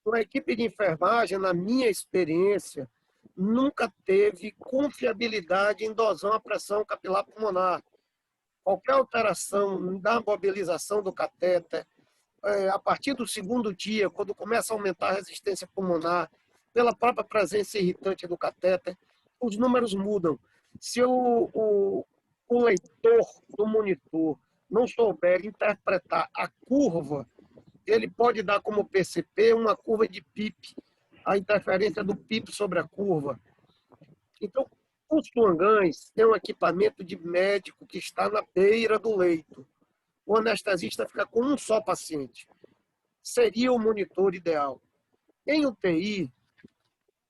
Uma equipe de enfermagem, na minha experiência, nunca teve confiabilidade em dosar a pressão capilar pulmonar. Qualquer alteração da mobilização do catéter, a partir do segundo dia, quando começa a aumentar a resistência pulmonar, pela própria presença irritante do catéter, os números mudam. Se o leitor do monitor não souber interpretar a curva, ele pode dar como PCP uma curva de PIP, a interferência do PIP sobre a curva. Então, o Swan-Ganz tem um equipamento de médico que está na beira do leito. O anestesista fica com um só paciente. Seria o monitor ideal. Em UTI,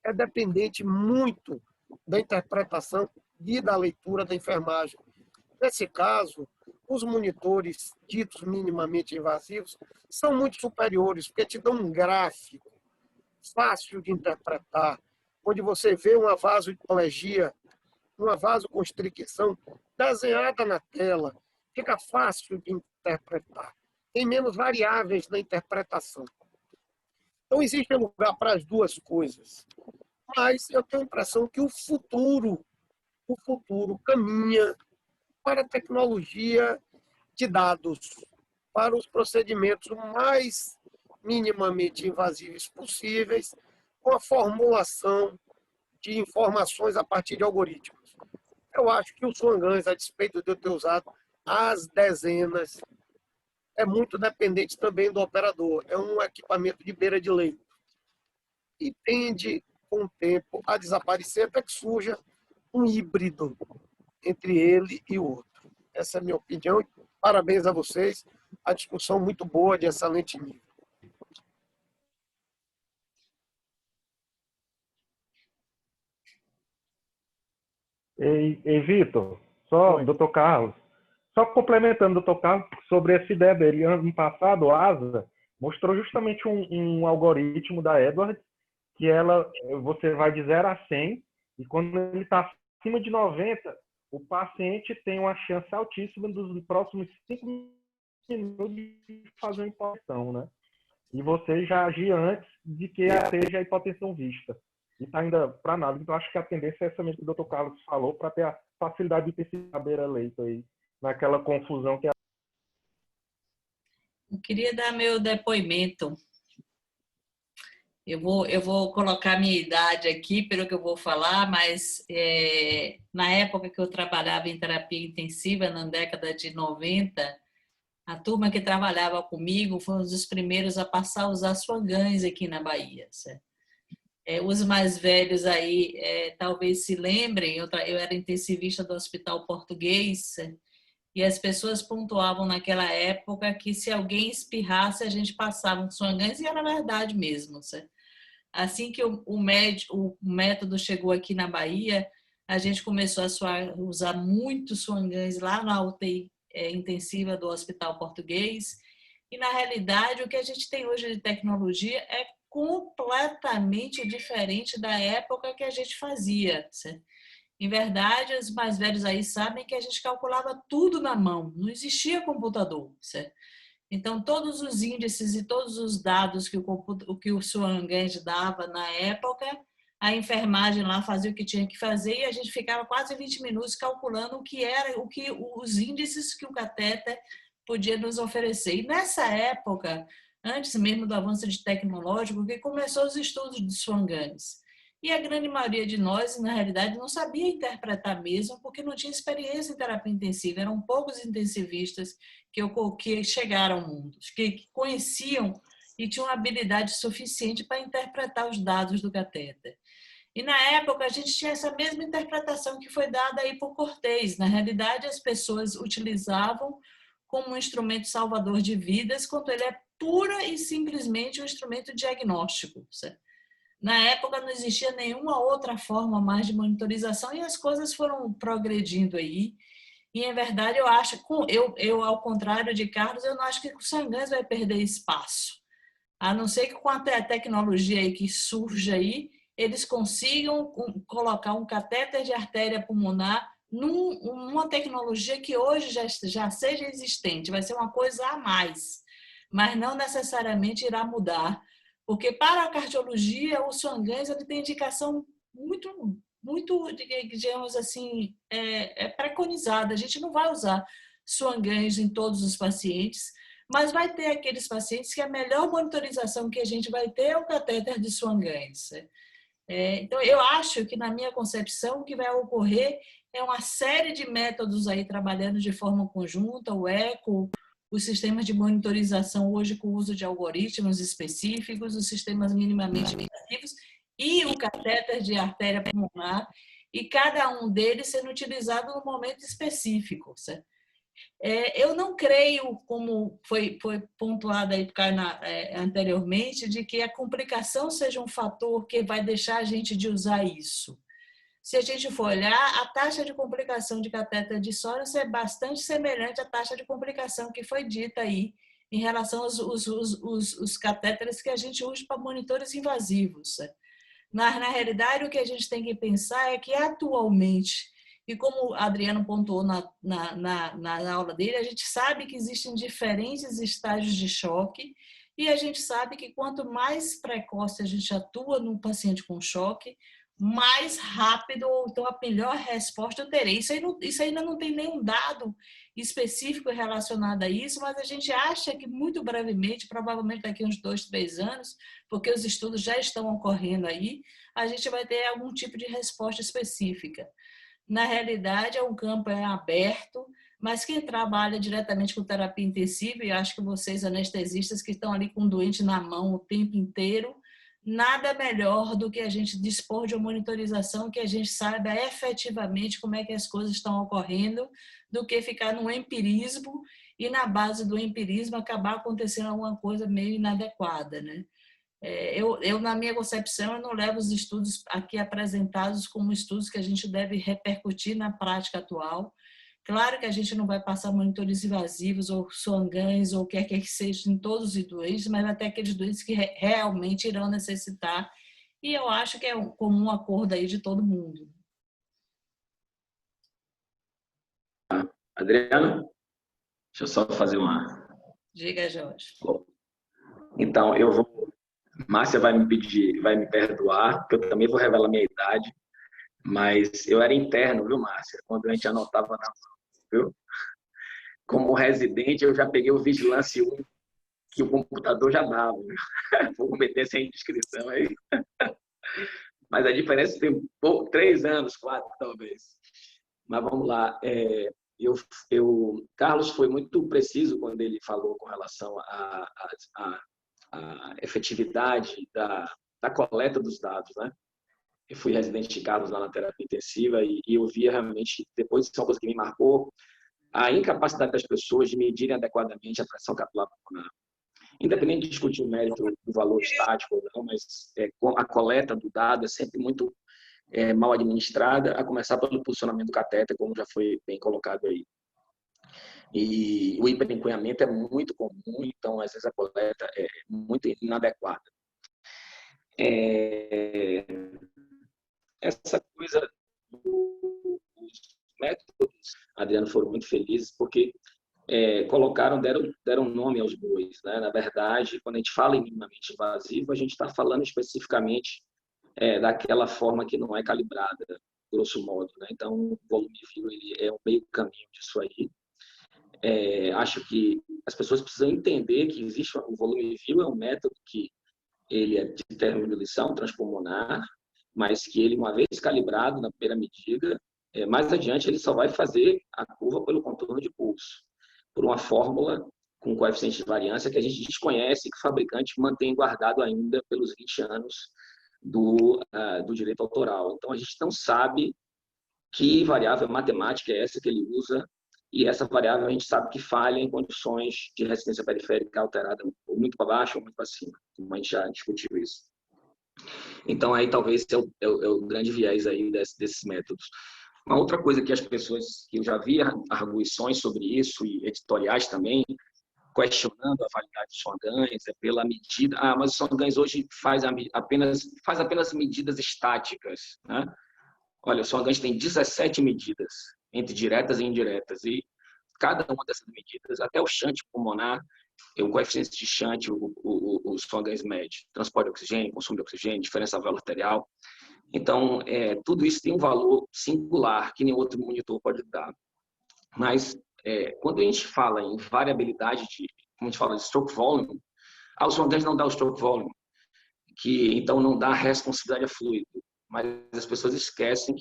é dependente muito da interpretação e da leitura da enfermagem. Nesse caso, os monitores ditos minimamente invasivos são muito superiores, porque te dão um gráfico fácil de interpretar, onde você vê uma vasoplegia, uma vasoconstricção desenhada na tela. Fica fácil de interpretar. Tem menos variáveis na interpretação. Então, existe lugar para as duas coisas. Mas eu tenho a impressão que o futuro caminha para a tecnologia de dados, para os procedimentos mais minimamente invasivos possíveis, com a formulação de informações a partir de algoritmos. Eu acho que o Swan-Ganz, a despeito de eu ter usado as dezenas, é muito dependente também do operador. É um equipamento de beira de leito. E tende, com o tempo, a desaparecer até que surja um híbrido entre ele e o outro. Essa é a minha opinião. Parabéns a vocês. A discussão muito boa, de excelente nível. Ei, Vitor, doutor Carlos, só complementando o doutor Carlos, sobre essa ideia dele, ano passado, o ASA mostrou justamente um algoritmo da Edwards, que você vai de 0 a 100, e quando ele está acima de 90, o paciente tem uma chance altíssima dos próximos 5 minutos de fazer uma hipotensão, né? E você já agir antes de que seja a hipotensão vista. E está ainda para nada. Então, acho que a tendência é essa mesmo que o Dr. Carlos falou, para ter a facilidade de ter esse beira-leito aí, naquela confusão que é. Eu queria dar meu depoimento. Eu vou colocar minha idade aqui pelo que eu vou falar, mas na época que eu trabalhava em terapia intensiva, na década de 90, a turma que trabalhava comigo foi um dos primeiros a passar a usar Swan-Ganz aqui na Bahia. Certo? Os mais velhos aí talvez se lembrem, eu era intensivista do Hospital Português, certo? E as pessoas pontuavam naquela época que se alguém espirrasse, a gente passava um Swan-Ganz, e era verdade mesmo. Certo? Assim que o método chegou aqui na Bahia, a gente começou a usar muito Swan-Ganz lá na UTI intensiva do Hospital Português. E, na realidade, o que a gente tem hoje de tecnologia é completamente diferente da época que a gente fazia. Certo? Em verdade, os mais velhos aí sabem que a gente calculava tudo na mão, não existia computador. Certo? Então, todos os índices e todos os dados que o Swan Ganz dava na época, a enfermagem lá fazia o que tinha que fazer e a gente ficava quase 20 minutos calculando os índices que o catéter podia nos oferecer. E nessa época, antes mesmo do avanço tecnológico, que começou os estudos de Swan Ganz. E a grande maioria de nós, na realidade, não sabia interpretar mesmo, porque não tinha experiência em terapia intensiva. Eram poucos intensivistas que chegaram ao mundo, que conheciam e tinham habilidade suficiente para interpretar os dados do catéter. E na época a gente tinha essa mesma interpretação que foi dada aí por Cortez. Na realidade, as pessoas utilizavam como um instrumento salvador de vidas, quando ele é pura e simplesmente um instrumento diagnóstico, certo? Na época não existia nenhuma outra forma mais de monitorização e as coisas foram progredindo aí. E, em verdade, eu acho, eu ao contrário de Carlos, eu não acho que o Swan Ganz vai perder espaço. A não ser que com a tecnologia aí que surge aí, eles consigam colocar um catéter de artéria pulmonar numa tecnologia que hoje já seja existente. Vai ser uma coisa a mais, mas não necessariamente irá mudar. Porque para a cardiologia, o Swan Ganz ele tem indicação muito, digamos assim, preconizada. A gente não vai usar Swan Ganz em todos os pacientes, mas vai ter aqueles pacientes que a melhor monitorização que a gente vai ter é o catéter de Swan Ganz. Então, eu acho que, na minha concepção, o que vai ocorrer é uma série de métodos aí trabalhando de forma conjunta, o eco, os sistemas de monitorização hoje com o uso de algoritmos específicos, os sistemas minimamente invasivos e o catéter de artéria pulmonar, e cada um deles sendo utilizado no momento específico, certo? Eu não creio, como foi pontuado aí anteriormente, de que a complicação seja um fator que vai deixar a gente de usar isso. Se a gente for olhar, a taxa de complicação de catéter de Soros é bastante semelhante à taxa de complicação que foi dita aí em relação aos catéteres que a gente usa para monitores invasivos. Na realidade, o que a gente tem que pensar é que atualmente, e como o Adriano pontuou na aula dele, a gente sabe que existem diferentes estágios de choque e a gente sabe que quanto mais precoce a gente atua num paciente com choque, mais rápido, ou então a melhor resposta eu terei. Isso ainda não tem nenhum dado específico relacionado a isso, mas a gente acha que muito brevemente, provavelmente daqui a uns 2, 3 anos, porque os estudos já estão ocorrendo aí, a gente vai ter algum tipo de resposta específica. Na realidade, é um campo aberto, mas quem trabalha diretamente com terapia intensiva, e acho que vocês anestesistas que estão ali com o doente na mão o tempo inteiro, nada melhor do que a gente dispor de uma monitorização que a gente saiba efetivamente como é que as coisas estão ocorrendo, do que ficar no empirismo e na base do empirismo acabar acontecendo alguma coisa meio inadequada, né? Na minha concepção, eu não levo os estudos aqui apresentados como estudos que a gente deve repercutir na prática atual. Claro que a gente não vai passar monitores invasivos ou Swan Ganz ou o que quer que seja em todos os doentes, mas até aqueles doentes que realmente irão necessitar. E eu acho que é um comum acordo aí de todo mundo. Adriana, deixa eu só fazer uma... Diga, Jorge. Então, Márcia vai me perdoar, porque eu também vou revelar minha idade, mas eu era interno, viu, Márcia? Quando a gente anotava na mão, viu? Como residente, eu já peguei o Vigilância 1, que o computador já dava. Vou meter essa indiscrição aí. Mas a diferença tem 3 anos, 4 talvez. Mas vamos lá. Carlos foi muito preciso quando ele falou com relação à efetividade da coleta dos dados, né? Eu fui residente de Carlos lá na terapia intensiva e eu via realmente, depois de uma coisa que me marcou, a incapacidade das pessoas de medirem adequadamente a pressão capilar pulmonar. Independente de discutir o mérito do valor estático ou não, mas a coleta do dado é sempre muito mal administrada, a começar pelo posicionamento do catéter, como já foi bem colocado aí. E o hiperencunhamento é muito comum, então às vezes a coleta é muito inadequada. Essa coisa dos métodos, Adriano, foram muito felizes, porque deram nome aos bois, né? Na verdade, quando a gente fala em minimamente invasivo, a gente está falando especificamente daquela forma que não é calibrada, grosso modo, né? Então, o volume vivo ele é um meio caminho disso aí. Acho que as pessoas precisam entender que existe o volume vivo, é um método que ele é de termodilição transpulmonar, mas que ele, uma vez calibrado na primeira medida, mais adiante ele só vai fazer a curva pelo contorno de pulso, por uma fórmula com coeficiente de variância que a gente desconhece e que o fabricante mantém guardado ainda pelos 20 anos do direito autoral. Então, a gente não sabe que variável matemática é essa que ele usa, e essa variável a gente sabe que falha em condições de resistência periférica alterada, ou muito para baixo ou muito para cima, como a gente já discutiu isso. Então, aí talvez é o grande viés aí desses métodos. Uma outra coisa que as pessoas, que eu já vi arguições sobre isso, e editoriais também, questionando a validade dos Swan-Ganz, pela medida. Mas o Swan-Ganz hoje faz apenas medidas estáticas, né? Olha, o Swan-Ganz tem 17 medidas, entre diretas e indiretas, e cada uma dessas medidas, até o shunt pulmonar, o coeficiente de shunt, o Swan-Ganz mede, transporte de oxigênio, consumo de oxigênio, diferença válvula arterial. Então, tudo isso tem um valor singular que nenhum outro monitor pode dar. Mas, quando a gente fala em variabilidade, como a gente fala de stroke volume, o Swan-Ganz não dá o stroke volume, que então não dá responsividade a fluido. Mas as pessoas esquecem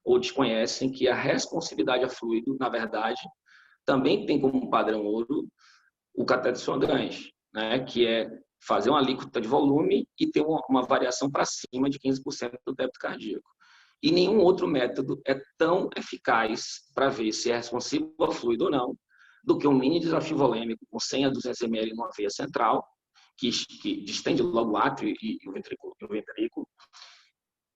ou desconhecem que a responsividade a fluido, na verdade, também tem como padrão ouro o cateter Swan-Ganz, né? Que é fazer uma alíquota de volume e ter uma variação para cima de 15% do débito cardíaco. E nenhum outro método é tão eficaz para ver se é responsivo a fluido ou não, do que um mini desafio volêmico com 100 a 200 ml numa veia central, que distende logo o átrio e o ventrículo.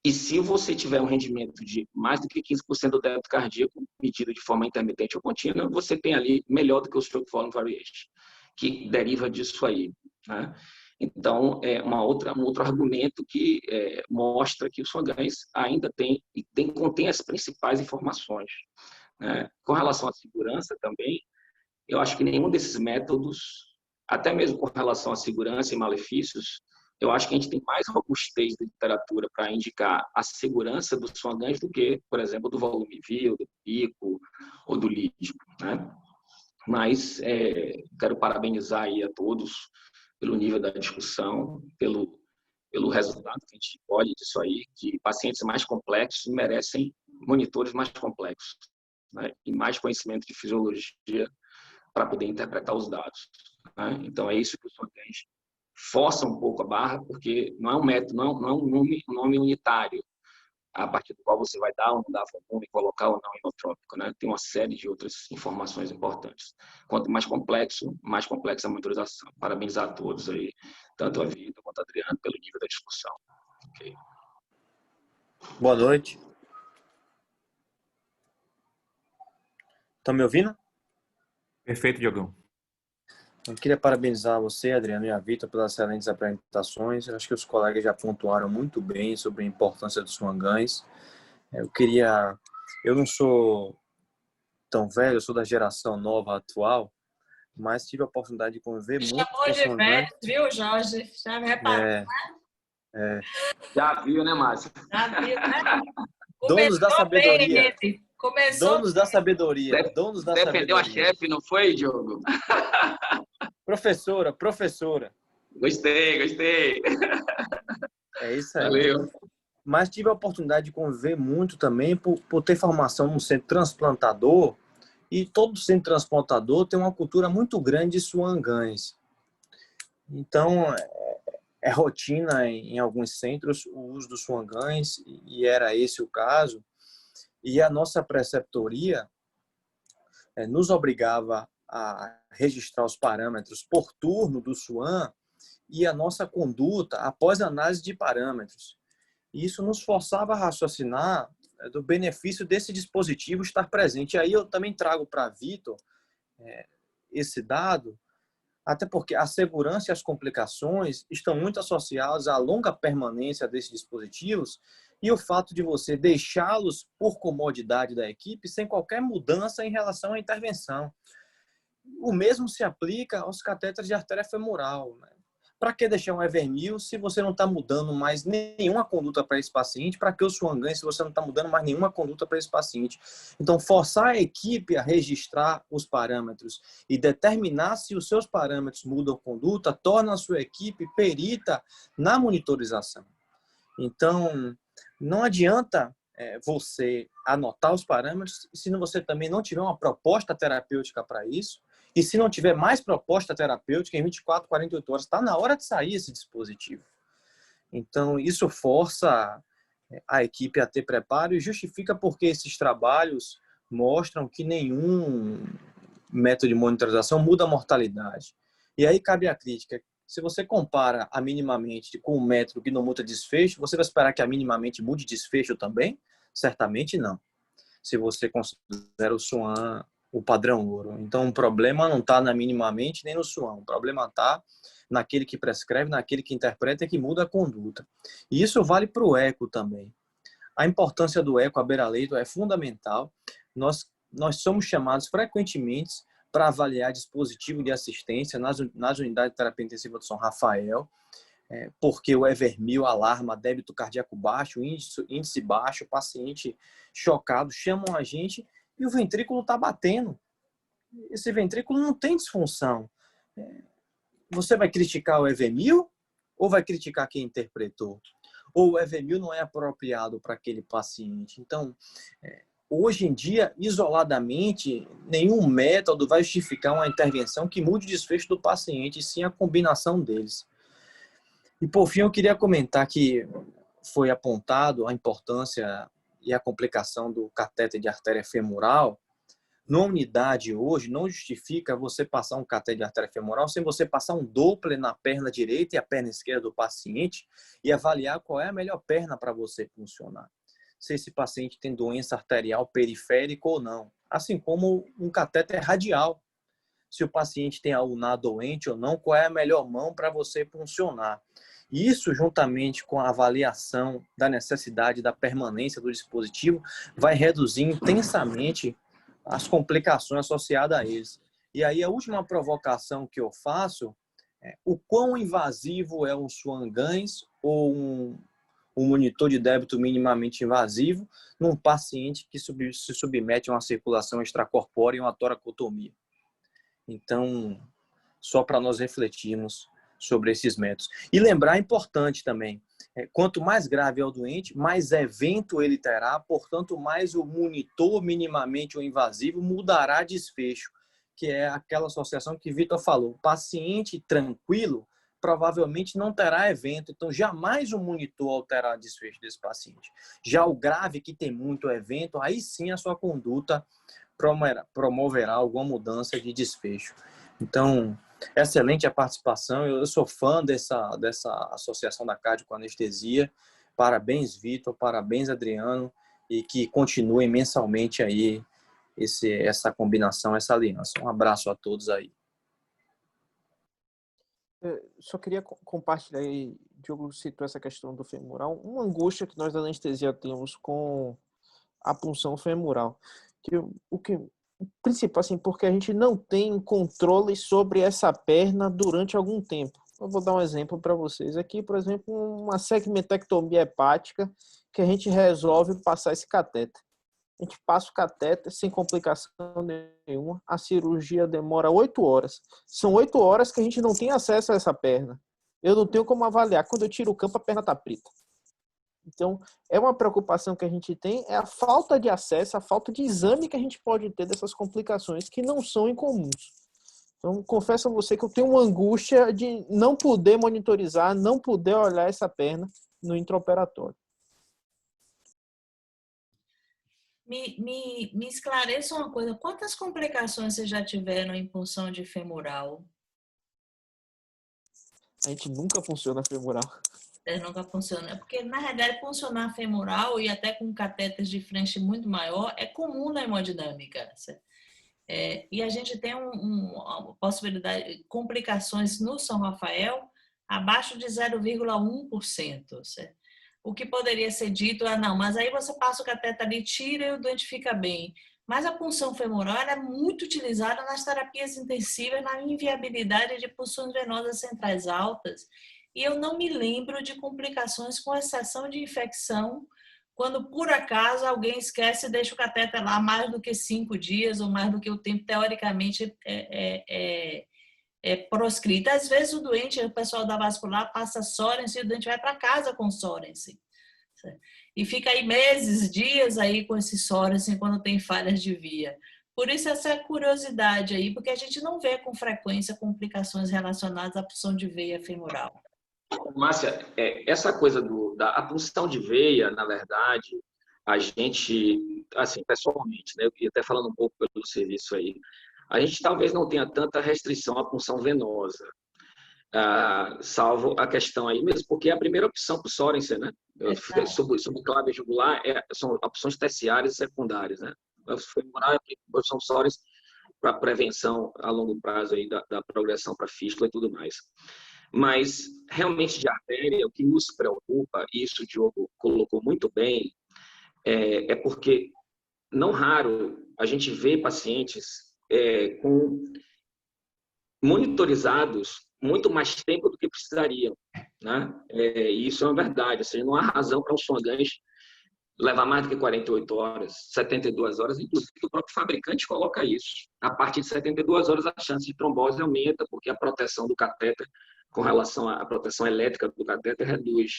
E se você tiver um rendimento de mais do que 15% do débito cardíaco, medido de forma intermitente ou contínua, você tem ali melhor do que o stroke volume variation, que deriva disso aí, né? Então, um outro argumento que mostra que o Swan-Ganz ainda contém as principais informações, né? Com relação à segurança também, eu acho que nenhum desses métodos, até mesmo com relação à segurança e malefícios, eu acho que a gente tem mais robustez da literatura para indicar a segurança do Swan-Ganz do que, por exemplo, do volume vivo, do pico ou do lítico, né? Mas quero parabenizar aí a todos pelo nível da discussão, pelo resultado que a gente colhe disso aí, que pacientes mais complexos merecem monitores mais complexos, né? E mais conhecimento de fisiologia para poder interpretar os dados, né? Então, é isso que o Swan-Ganz força um pouco a barra, porque não é um método, não é um nome unitário, a partir do qual você vai dar ou não dar volume, colocar ou não inotrópico, né? Tem uma série de outras informações importantes. Quanto mais complexo a monitorização. Parabéns a todos aí, tanto a Vitor quanto a Adriano, pelo nível da discussão. Okay. Boa noite. Estão me ouvindo? Perfeito, Diogão. Eu queria parabenizar você, Adriano, e a Vitor pelas excelentes apresentações. Eu acho que os colegas já pontuaram muito bem sobre a importância dos Swan-Ganz. Eu não sou tão velho, eu sou da geração nova atual, mas tive a oportunidade de conviver muito com Chamou de velho, viu, Jorge? Já me reparou, né? Já viu, né, Márcio? Já viu, né? Donos da sabedoria. Donos da sabedoria. Defendeu a chefe, não foi, Diogo? Professora. Gostei. É isso aí. Valeu. Mas tive a oportunidade de conviver muito também por ter formação no centro transplantador, e todo centro transplantador tem uma cultura muito grande de Swan-Ganz. Então, é rotina em alguns centros o uso do Swan-Ganz, e era esse o caso. E a nossa preceptoria nos obrigava a registrar os parâmetros por turno do Swan e a nossa conduta após análise de parâmetros. E isso nos forçava a raciocinar do benefício desse dispositivo estar presente. E aí eu também trago para Vitor esse dado, até porque a segurança e as complicações estão muito associadas à longa permanência desses dispositivos e o fato de você deixá-los por comodidade da equipe sem qualquer mudança em relação à intervenção. O mesmo se aplica aos catéteres de artéria femoral, né? Para que deixar um Evermil se você não está mudando mais nenhuma conduta para esse paciente? Para que o Swan-Ganz se você não está mudando mais nenhuma conduta para esse paciente? Então, forçar a equipe a registrar os parâmetros e determinar se os seus parâmetros mudam a conduta torna a sua equipe perita na monitorização. Então, não adianta você anotar os parâmetros se você também não tiver uma proposta terapêutica para isso. E se não tiver mais proposta terapêutica, em 24, 48 horas, está na hora de sair esse dispositivo. Então, isso força a equipe a ter preparo e justifica porque esses trabalhos mostram que nenhum método de monitorização muda a mortalidade. E aí cabe a crítica. Se você compara a minimamente com um método que não muda desfecho, você vai esperar que a minimamente mude desfecho também? Certamente não. Se você considera o SWAN o padrão ouro. Então, o problema não está na minimamente nem no SWAN. O problema está naquele que prescreve, naquele que interpreta e que muda a conduta. E isso vale para o eco também. A importância do eco à beira-leito é fundamental. Nós somos chamados frequentemente para avaliar dispositivo de assistência nas unidades de terapia intensiva do São Rafael, porque o Evermil alarma débito cardíaco baixo, índice baixo, paciente chocado, chamam a gente e o ventrículo está batendo. Esse ventrículo não tem disfunção. Você vai criticar o Evermil ou vai criticar quem interpretou? Ou o Evermil não é apropriado para aquele paciente? Então, hoje em dia, isoladamente, nenhum método vai justificar uma intervenção que mude o desfecho do paciente, sim a combinação deles. E, por fim, eu queria comentar que foi apontado a importância e a complicação do catéter de artéria femoral. Na unidade hoje, não justifica você passar um catéter de artéria femoral sem você passar um Doppler na perna direita e a perna esquerda do paciente e avaliar qual é a melhor perna para você funcionar. Se esse paciente tem doença arterial periférica ou não. Assim como um catéter radial. Se o paciente tem a ulnar doente ou não, qual é a melhor mão para você funcionar. Isso, juntamente com a avaliação da necessidade da permanência do dispositivo, vai reduzir intensamente as complicações associadas a eles. E aí a última provocação que eu faço é o quão invasivo é um Swan-Ganz ou um monitor de débito minimamente invasivo num paciente que se submete a uma circulação extracorpórea e uma toracotomia. Então, só para nós refletirmos sobre esses métodos. E lembrar, é importante também, quanto mais grave é o doente, mais evento ele terá, portanto, mais o monitor minimamente ou invasivo mudará desfecho, que é aquela associação que Vitor falou. O paciente tranquilo provavelmente não terá evento, então jamais o monitor alterará desfecho desse paciente. Já o grave, que tem muito evento, aí sim a sua conduta promoverá alguma mudança de desfecho. Então, excelente a participação. Eu sou fã dessa associação da cardio-anestesia. Parabéns, Vitor. Parabéns, Adriano. E que continuem mensalmente aí essa combinação, essa aliança. Um abraço a todos aí. Eu só queria compartilhar aí, Diogo citou essa questão do femoral, uma angústia que nós da anestesia temos com a punção femoral. O principal, assim, porque a gente não tem controle sobre essa perna durante algum tempo. Eu vou dar um exemplo para vocês aqui, por exemplo, uma segmentectomia hepática que a gente resolve passar esse catéter. A gente passa o catéter sem complicação nenhuma, a cirurgia demora 8 horas. São 8 horas que a gente não tem acesso a essa perna. Eu não tenho como avaliar. Quando eu tiro o campo, a perna está preta. Então, é uma preocupação que a gente tem, é a falta de acesso, a falta de exame que a gente pode ter dessas complicações que não são incomuns. Então, confesso a você que eu tenho uma angústia de não poder monitorizar, não poder olhar essa perna no intraoperatório. Me esclareça uma coisa, quantas complicações vocês já tiveram em punção de femoral? A gente nunca funciona femoral. Nunca funciona. Porque, na realidade, funcionar femoral e até com catéteres de frente muito maior é comum na hemodinâmica. E a gente tem uma possibilidade, complicações no São Rafael abaixo de 0,1%. Certo? O que poderia ser dito não, mas aí você passa o cateter ali, tira e o doente fica bem. Mas a punção femoral é muito utilizada nas terapias intensivas, na inviabilidade de punções venosas centrais altas. E eu não me lembro de complicações, com exceção de infecção, quando por acaso alguém esquece e deixa o catéter lá mais do que 5 dias ou mais do que o tempo teoricamente proscrito. Às vezes o doente, o pessoal da vascular passa Sorensen e o doente vai para casa com Sorensen. E fica aí meses, dias aí com esse Sorensen quando tem falhas de via. Por isso essa curiosidade aí, porque a gente não vê com frequência complicações relacionadas à punção de veia femoral. Márcia, essa coisa da punção de veia, na verdade, a gente, assim, pessoalmente, né, e até falando um pouco pelo serviço aí, a gente talvez não tenha tanta restrição à punção venosa, salvo a questão aí mesmo, porque é a primeira opção para o Sorensen, né? Sobre clave jugular, são opções terciárias e secundárias, né? O femoral é a opção Sorensen para prevenção a longo prazo aí da progressão para fístula e tudo mais. Mas, realmente, de artéria, o que nos preocupa, e isso o Diogo colocou muito bem, é porque, não raro, a gente vê pacientes monitorizados muito mais tempo do que precisariam, né? E isso é uma verdade. Ou seja, não há razão para um Swan-Ganz levar mais do que 48 horas, 72 horas, inclusive o próprio fabricante coloca isso. A partir de 72 horas, a chance de trombose aumenta, porque a proteção do catéter com relação à proteção elétrica do catéter reduz.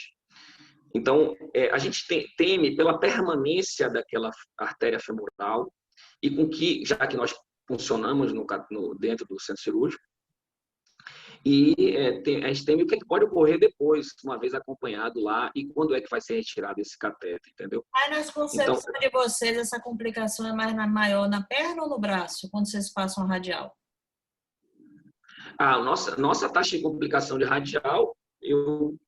Então, a gente teme pela permanência daquela artéria femoral e com que, já que nós funcionamos dentro do centro cirúrgico, e a gente teme o que pode ocorrer depois, uma vez acompanhado lá, e quando é que vai ser retirado esse catéter, entendeu? Aí, nas concepções de vocês, essa complicação é maior na perna ou no braço, quando vocês passam a radial? Nossa taxa de complicação de radial, eu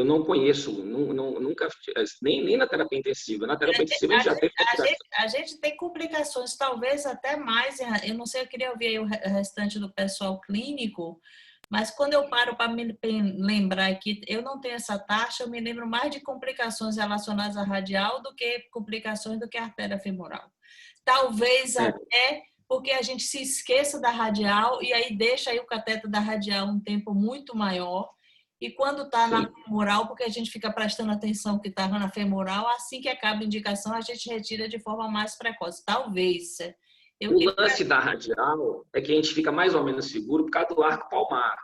não conheço, nunca, nem na terapia intensiva. Na terapia intensiva a gente já teve... A gente tem complicações, talvez até mais, eu não sei, eu queria ouvir aí o restante do pessoal clínico, mas quando eu paro para me lembrar aqui, eu não tenho essa taxa, eu me lembro mais de complicações relacionadas à radial do que complicações do que a artéria femoral. Talvez até porque a gente se esqueça da radial e aí deixa aí o cateter da radial um tempo muito maior. E quando está na femoral, porque a gente fica prestando atenção que estava na femoral, assim que acaba a indicação, a gente retira de forma mais precoce. Talvez. O lance da radial é que a gente fica mais ou menos seguro por causa do arco palmar.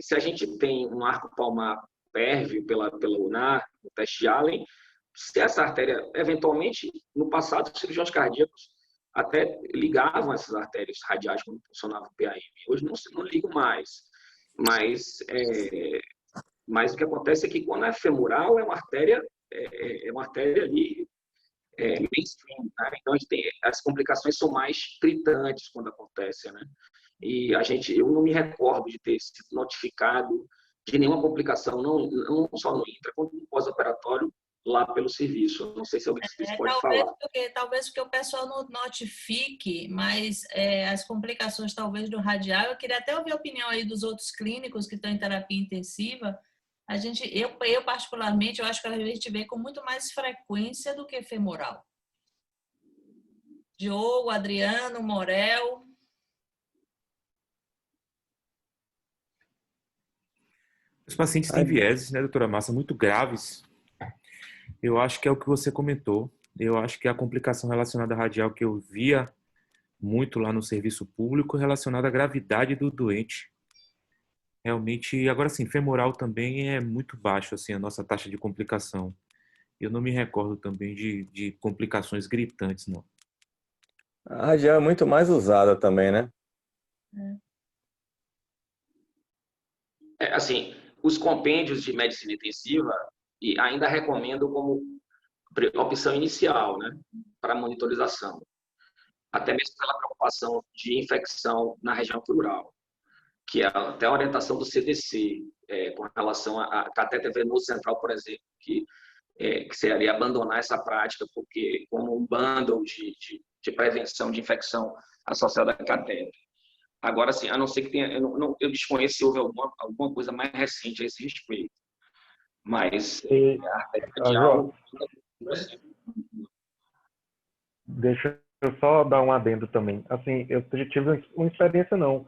Se a gente tem um arco palmar pérvio pela ulnar, no teste de Allen, se essa artéria, eventualmente, no passado, os cirurgiões cardíacos até ligavam essas artérias radiais quando funcionava o PAM. Hoje não ligo mais. Mas o que acontece é que quando é femoral, é uma artéria ali mainstream, né? Então as complicações são mais gritantes quando acontecem, né? E eu não me recordo de ter sido notificado de nenhuma complicação, não só no intra, quanto no pós-operatório lá pelo serviço. Não sei se alguém pode falar. Talvez porque o pessoal não notifique, mas as complicações talvez do radial, eu queria até ouvir a opinião aí dos outros clínicos que estão em terapia intensiva. Eu particularmente, eu acho que a gente vê com muito mais frequência do que femoral. Diogo, Adriano, Morel. Os pacientes têm vieses, né, doutora Márcia, muito graves. Eu acho que é o que você comentou. Eu acho que a complicação relacionada à radial que eu via muito lá no serviço público relacionada à gravidade do doente. Realmente, agora sim, femoral também é muito baixo, assim, a nossa taxa de complicação. Eu não me recordo também de complicações gritantes, não. A radial é muito mais usada também, né? Assim, os compêndios de medicina intensiva e ainda recomendo como opção inicial, né, para monitorização, até mesmo pela preocupação de infecção na região pleural, que é até a orientação do CDC com relação a catéter venoso central, por exemplo, que seria abandonar essa prática porque como um bundle de prevenção de infecção associada a catéter. Agora, sim, a não ser que tenha, eu desconheço se houve alguma coisa mais recente a esse respeito. Mas a artéria radial... Deixa eu só dar um adendo também. Assim, eu tive uma experiência, não.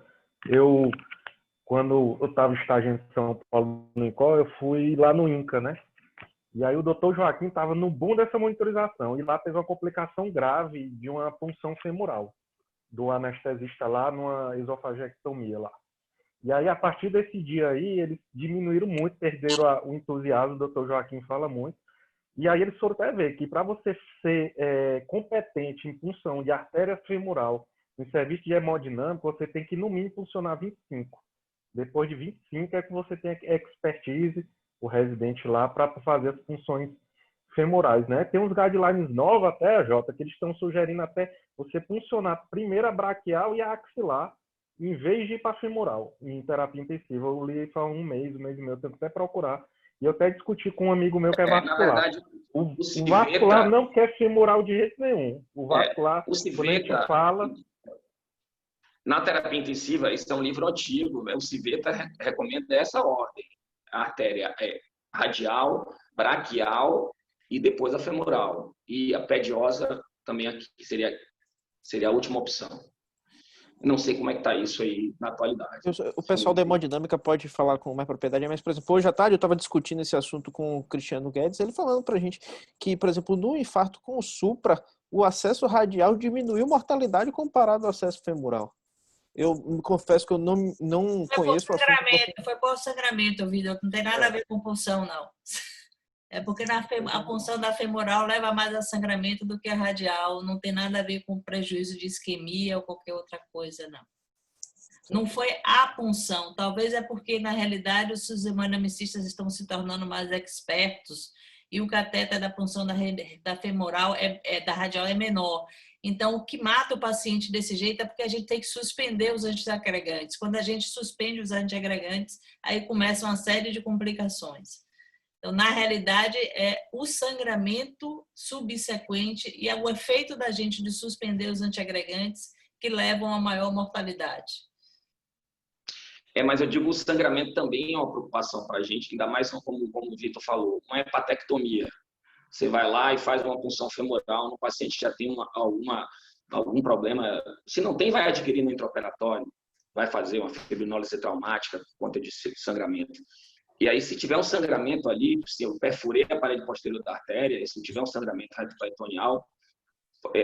Quando eu estava estagiando em São Paulo, no INCOL, eu fui lá no INCA, né? E aí o doutor Joaquim estava no boom dessa monitorização, e lá teve uma complicação grave de uma punção femoral do anestesista lá, numa esofagectomia lá. E aí, a partir desse dia aí, eles diminuíram muito, perderam o entusiasmo, o doutor Joaquim fala muito. E aí eles foram até ver que para você ser competente em punção de artéria femoral no serviço de hemodinâmica, você tem que, no mínimo, funcionar 25. Depois de 25 é que você tem expertise, o residente lá, para fazer as funções femorais, né? Tem uns guidelines novos até, Jota, que eles estão sugerindo até você funcionar primeiro a braquial e a axilar, em vez de ir para femoral, em terapia intensiva. Eu li faz um mês e meio, eu tenho que até procurar. E eu até discuti com um amigo meu que é vascular. Na verdade, o vascular não quer femoral de jeito nenhum. O vascular, o quando a gente fala... Na terapia intensiva, isso é um livro antigo, o Civeta recomenda essa ordem. A artéria radial, braquial e depois a femoral. E a pediosa também aqui seria a última opção. Não sei como é que está isso aí na atualidade. O pessoal da hemodinâmica pode falar com mais propriedade, mas, por exemplo, hoje à tarde eu estava discutindo esse assunto com o Cristiano Guedes, ele falando para a gente que, por exemplo, no infarto com o supra, o acesso radial diminuiu mortalidade comparado ao acesso femoral. Eu confesso que eu não conheço o assunto. Foi por sangramento, Vitor. Não tem nada a ver com punção, não. É porque a punção da femoral leva mais a sangramento do que a radial. Não tem nada a ver com prejuízo de isquemia ou qualquer outra coisa, não. Não foi a punção. Talvez é porque, na realidade, os hemodinamicistas estão se tornando mais expertos e o cateter da punção da femoral, da radial, é menor. Então, o que mata o paciente desse jeito é porque a gente tem que suspender os antiagregantes. Quando a gente suspende os antiagregantes, aí começa uma série de complicações. Então, na realidade, é o sangramento subsequente e é o efeito da gente de suspender os antiagregantes que levam a maior mortalidade. Mas eu digo, o sangramento também é uma preocupação para a gente, ainda mais como o Vitor falou, uma hepatectomia. Você vai lá e faz uma punção femoral no paciente que já tem algum problema. Se não tem, vai adquirir no intraoperatório, vai fazer uma fibrinólise traumática por conta de sangramento. E aí, se tiver um sangramento ali, se eu perfurei a parede posterior da artéria, e se tiver um sangramento retroperitoneal,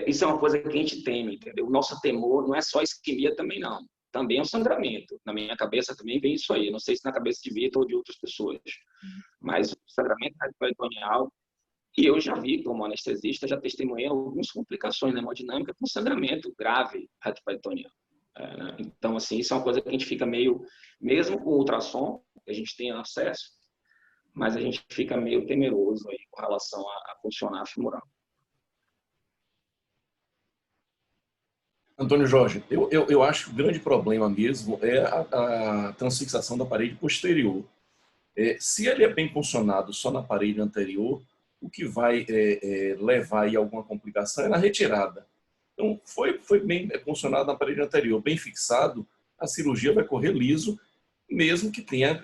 isso é uma coisa que a gente teme, entendeu? O nosso temor não é só isquemia também, não. Também é um sangramento. Na minha cabeça também vem isso aí. Não sei se na cabeça de Vitor ou de outras pessoas. Mas o sangramento retroperitoneal, e eu já vi, como anestesista, já testemunhei algumas complicações na hemodinâmica com sangramento grave retroperitoneal. Então, assim, isso é uma coisa que a gente fica meio, mesmo com o ultrassom, que a gente tem acesso, mas a gente fica meio temeroso aí com relação a funcionar a femoral. Antônio Jorge, eu acho que o grande problema mesmo é a transfixação da parede posterior. Se ele é bem funcionado só na parede anterior, o que vai levar aí a alguma complicação é na retirada. Então, foi bem funcionado na parede anterior, bem fixado, a cirurgia vai correr liso, mesmo que tenha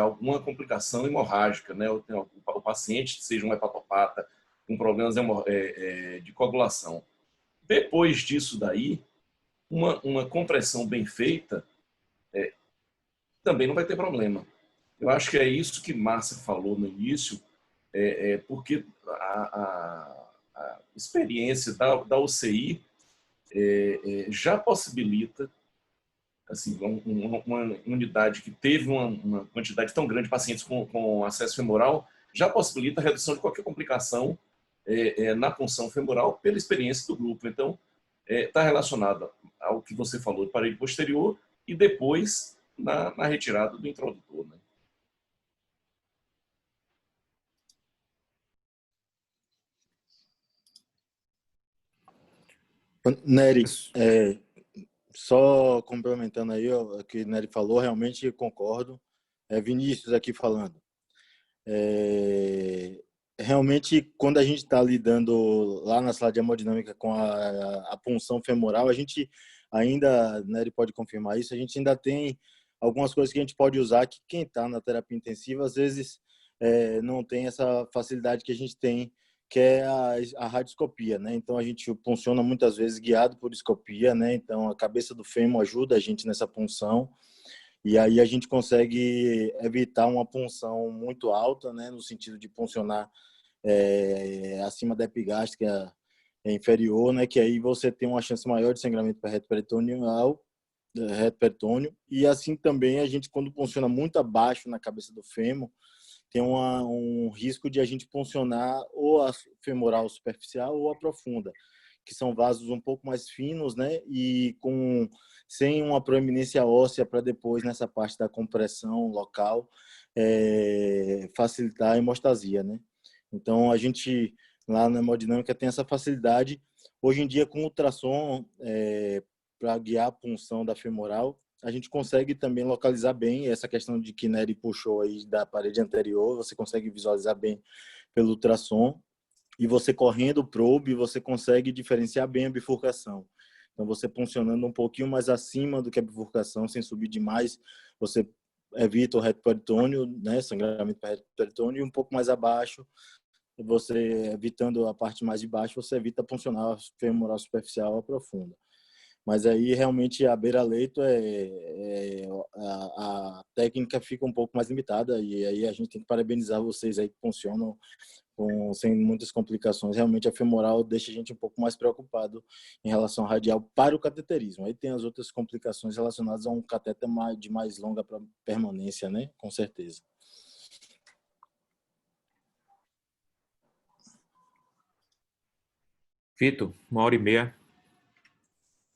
alguma complicação hemorrágica, né? O paciente seja um hepatopata, com problemas de coagulação. Depois disso daí, uma compressão bem feita também não vai ter problema. Eu acho que é isso que Márcia falou no início, porque a experiência da UCI já possibilita, assim, uma unidade que teve uma quantidade tão grande de pacientes com acesso femoral, já possibilita a redução de qualquer complicação na punção femoral pela experiência do grupo. Então, está relacionado ao que você falou de parede posterior e depois na retirada do introdutor, né? Nery, só complementando aí o que o Nery falou, realmente concordo. Vinícius aqui falando. Realmente, quando a gente está lidando lá na sala de hemodinâmica com a punção femoral, a gente ainda, Nery pode confirmar isso, a gente ainda tem algumas coisas que a gente pode usar que quem está na terapia intensiva, às vezes, não tem essa facilidade que a gente tem, que é a radioscopia, né? Então a gente funciona muitas vezes guiado por escopia, né? Então a cabeça do fêmur ajuda a gente nessa punção e aí a gente consegue evitar uma punção muito alta, né? No sentido de puncionar acima da epigástrica inferior, né? Que aí você tem uma chance maior de sangramento para reto peritônio e assim também a gente quando funciona muito abaixo na cabeça do fêmur tem um risco de a gente puncionar ou a femoral superficial ou a profunda, que são vasos um pouco mais finos, né? E sem uma proeminência óssea para depois, nessa parte da compressão local, facilitar a hemostasia, né? Então, a gente, lá na hemodinâmica, tem essa facilidade. Hoje em dia, com ultrassom, para guiar a punção da femoral, a gente consegue também localizar bem essa questão de que Nery puxou aí da parede anterior, você consegue visualizar bem pelo ultrassom e você correndo o probe, você consegue diferenciar bem a bifurcação. Então, você funcionando um pouquinho mais acima do que a bifurcação, sem subir demais, você evita o reto peritônio, né, sangramento para reto peritônio, e um pouco mais abaixo, você evitando a parte mais de baixo, você evita puncionar a femoral superficial ou profunda. Mas aí realmente a beira-leito a técnica fica um pouco mais limitada e aí a gente tem que parabenizar vocês aí que funcionam sem muitas complicações. Realmente a femoral deixa a gente um pouco mais preocupado em relação ao radial para o cateterismo. Aí tem as outras complicações relacionadas a um cateter de mais longa permanência, né? Com certeza. Vitor, 1h30.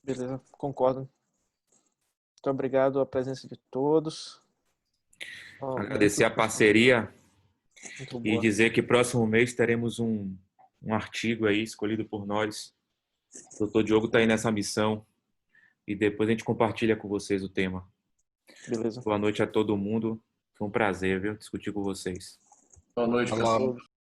Beleza, concordo. Muito obrigado a presença de todos. Agradecer a parceria Muito e boa. dizer que próximo mês teremos um artigo aí escolhido por nós. O doutor Diogo está aí nessa missão e depois a gente compartilha com vocês o tema. Beleza. Boa noite a todo mundo. Foi um prazer, viu, discutir com vocês. Boa noite, pessoal.